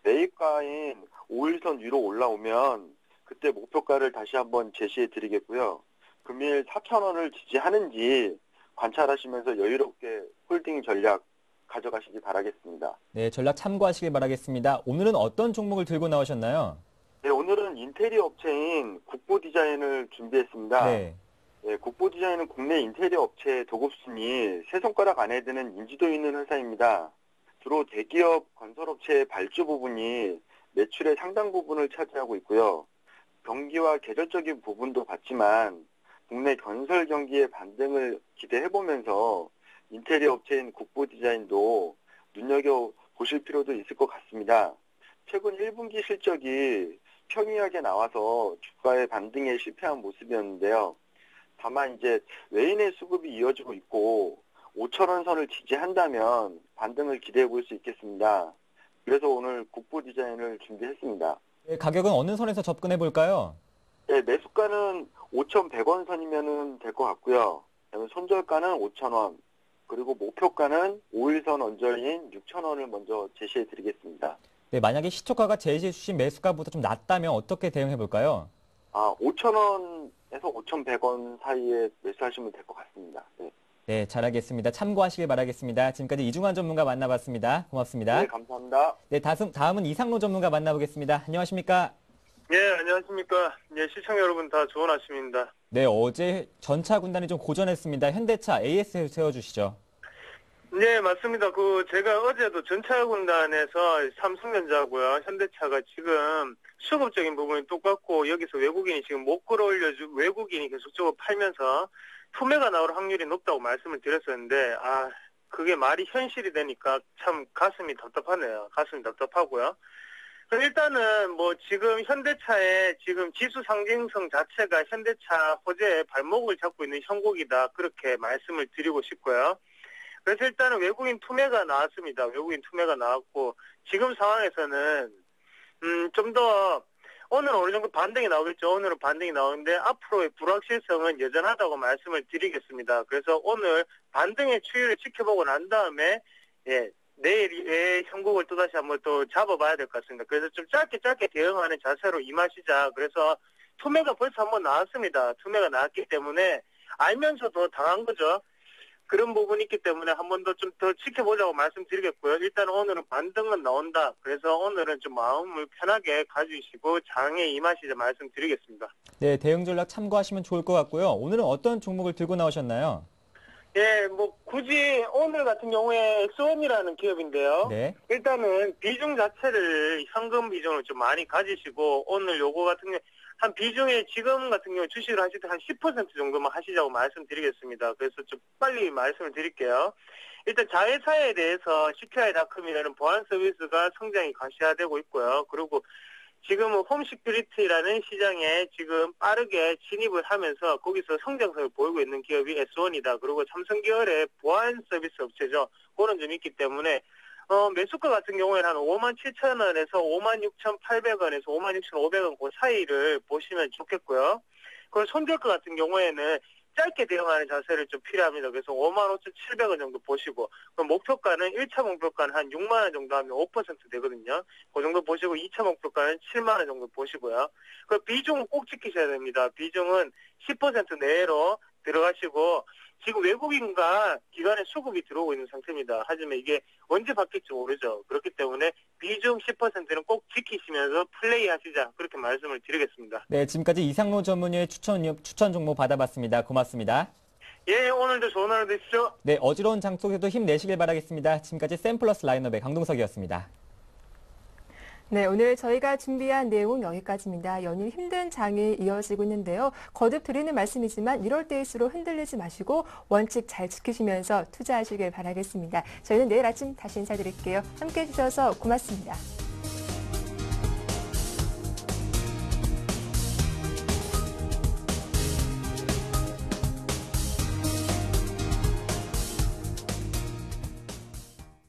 매입가인 5일선 위로 올라오면 그때 목표가를 다시 한번 제시해 드리겠고요. 금일 4,000원을 지지하는지 관찰하시면서 여유롭게 홀딩 전략 가져가시기 바라겠습니다. 네, 전략 참고하시길 바라겠습니다. 오늘은 어떤 종목을 들고 나오셨나요? 네, 오늘은 인테리어 업체인 국보디자인을 준비했습니다. 네. 네, 국보디자인은 국내 인테리어 업체 도급순위 세 손가락 안에 드는 인지도 있는 회사입니다. 주로 대기업 건설업체의 발주 부분이 매출의 상당 부분을 차지하고 있고요. 경기와 계절적인 부분도 봤지만 국내 건설 경기의 반등을 기대해보면서 인테리어 업체인 국보디자인도 눈여겨보실 필요도 있을 것 같습니다. 최근 1분기 실적이 평이하게 나와서 주가의 반등에 실패한 모습이었는데요. 다만 이제 외인의 수급이 이어지고 있고 5,000원 선을 지지한다면 반등을 기대해 볼 수 있겠습니다. 그래서 오늘 국보디자인을 준비했습니다. 네, 가격은 어느 선에서 접근해 볼까요? 네, 매수가는 5,100원 선이면 될 것 같고요. 손절가는 5,000원, 그리고 목표가는 5일선 언저리인 6,000원을 먼저 제시해 드리겠습니다. 네, 만약에 시초가가 제시해 주신 매수가보다 좀 낮다면 어떻게 대응해 볼까요? 5,000원에서 5,100원 사이에 매수하시면 될 것 같습니다. 네. 네, 잘하겠습니다. 참고하시길 바라겠습니다. 지금까지 이중환 전문가 만나봤습니다. 고맙습니다. 네, 감사합니다. 네, 다음은 이상로 전문가 만나보겠습니다. 안녕하십니까? 예, 안녕하십니까. 예, 시청 여러분 다 좋은 아침입니다. 네, 어제 전차 군단이 좀 고전했습니다. 현대차 AS 세워주시죠. 네, 맞습니다. 제가 어제도 전차 군단에서 삼성전자고요. 현대차가 지금 수급적인 부분이 똑같고 여기서 외국인이 지금 못 끌어올려주고 외국인이 계속적으로 팔면서 투매가 나올 확률이 높다고 말씀을 드렸었는데 그게 말이 현실이 되니까 참 가슴이 답답하네요. 가슴이 답답하고요. 일단은 뭐 지금 현대차의 지금 지수 상징성 자체가 현대차 호재의 발목을 잡고 있는 형국이다. 그렇게 말씀을 드리고 싶고요. 그래서 일단은 외국인 투매가 나왔습니다. 외국인 투매가 나왔고 지금 상황에서는 좀 더 오늘은 어느 정도 반등이 나오겠죠. 오늘은 반등이 나오는데 앞으로의 불확실성은 여전하다고 말씀을 드리겠습니다. 그래서 오늘 반등의 추이를 지켜보고 난 다음에 내일의 형국을 또다시 한번 또 잡아봐야 될 것 같습니다. 그래서 좀 짧게 대응하는 자세로 임하시자. 그래서 투매가 벌써 한번 나왔습니다. 투매가 나왔기 때문에 알면서도 당한 거죠. 그런 부분이 있기 때문에 한 번 더 좀 더 지켜보자고 말씀드리겠고요. 일단 오늘은 반등은 나온다. 그래서 오늘은 좀 마음을 편하게 가지시고 장에 임하시자 말씀드리겠습니다. 네, 대응 전략 참고하시면 좋을 것 같고요. 오늘은 어떤 종목을 들고 나오셨나요? 예, 뭐 굳이 오늘 같은 경우에 S1이라는 기업인데요. 네. 일단은 비중 자체를 현금 비중을 좀 많이 가지시고 오늘 요거 같은 경우에 한 비중에 지금 같은 경우 주식을 하실 때 한 10% 정도만 하시자고 말씀드리겠습니다. 그래서 좀 빨리 말씀을 드릴게요. 일단 자회사에 대해서 CQI닷컴이라는 보안 서비스가 성장이 가시화되고 있고요. 그리고 지금은 홈시큐리티라는 시장에 지금 빠르게 진입을 하면서 거기서 성장성을 보이고 있는 기업이 S1이다. 그리고 삼성 계열의 보안 서비스 업체죠. 그런 점이 있기 때문에 매수가 같은 경우에는 한 57,000원에서 56,800원에서 56,500원 그 사이를 보시면 좋겠고요. 그리고 손절가 같은 경우에는 짧게 대응하는 자세를 좀 필요합니다. 그래서 55,700원 정도 보시고, 그럼 목표가는 1차 목표가는 한 6만 원 정도 하면 5% 되거든요. 그 정도 보시고 2차 목표가는 7만 원 정도 보시고요. 그 비중은 꼭 지키셔야 됩니다. 비중은 10% 내로 들어가시고 지금 외국인과 기관의 수급이 들어오고 있는 상태입니다. 하지만 이게 언제 바뀔지 모르죠. 그렇기 때문에 비중 10%는 꼭 지키시면서 플레이하시자 그렇게 말씀을 드리겠습니다. 네, 지금까지 이상로 전문의의 추천 종목 받아봤습니다. 고맙습니다. 예, 오늘도 좋은 하루 되시죠. 네, 어지러운 장 속에도 힘내시길 바라겠습니다. 지금까지 샘플러스 라인업의 강동석이었습니다. 네, 오늘 저희가 준비한 내용 여기까지입니다. 연일 힘든 장이 이어지고 있는데요. 거듭 드리는 말씀이지만 이럴 때일수록 흔들리지 마시고 원칙 잘 지키시면서 투자하시길 바라겠습니다. 저희는 내일 아침 다시 인사드릴게요. 함께해 주셔서 고맙습니다.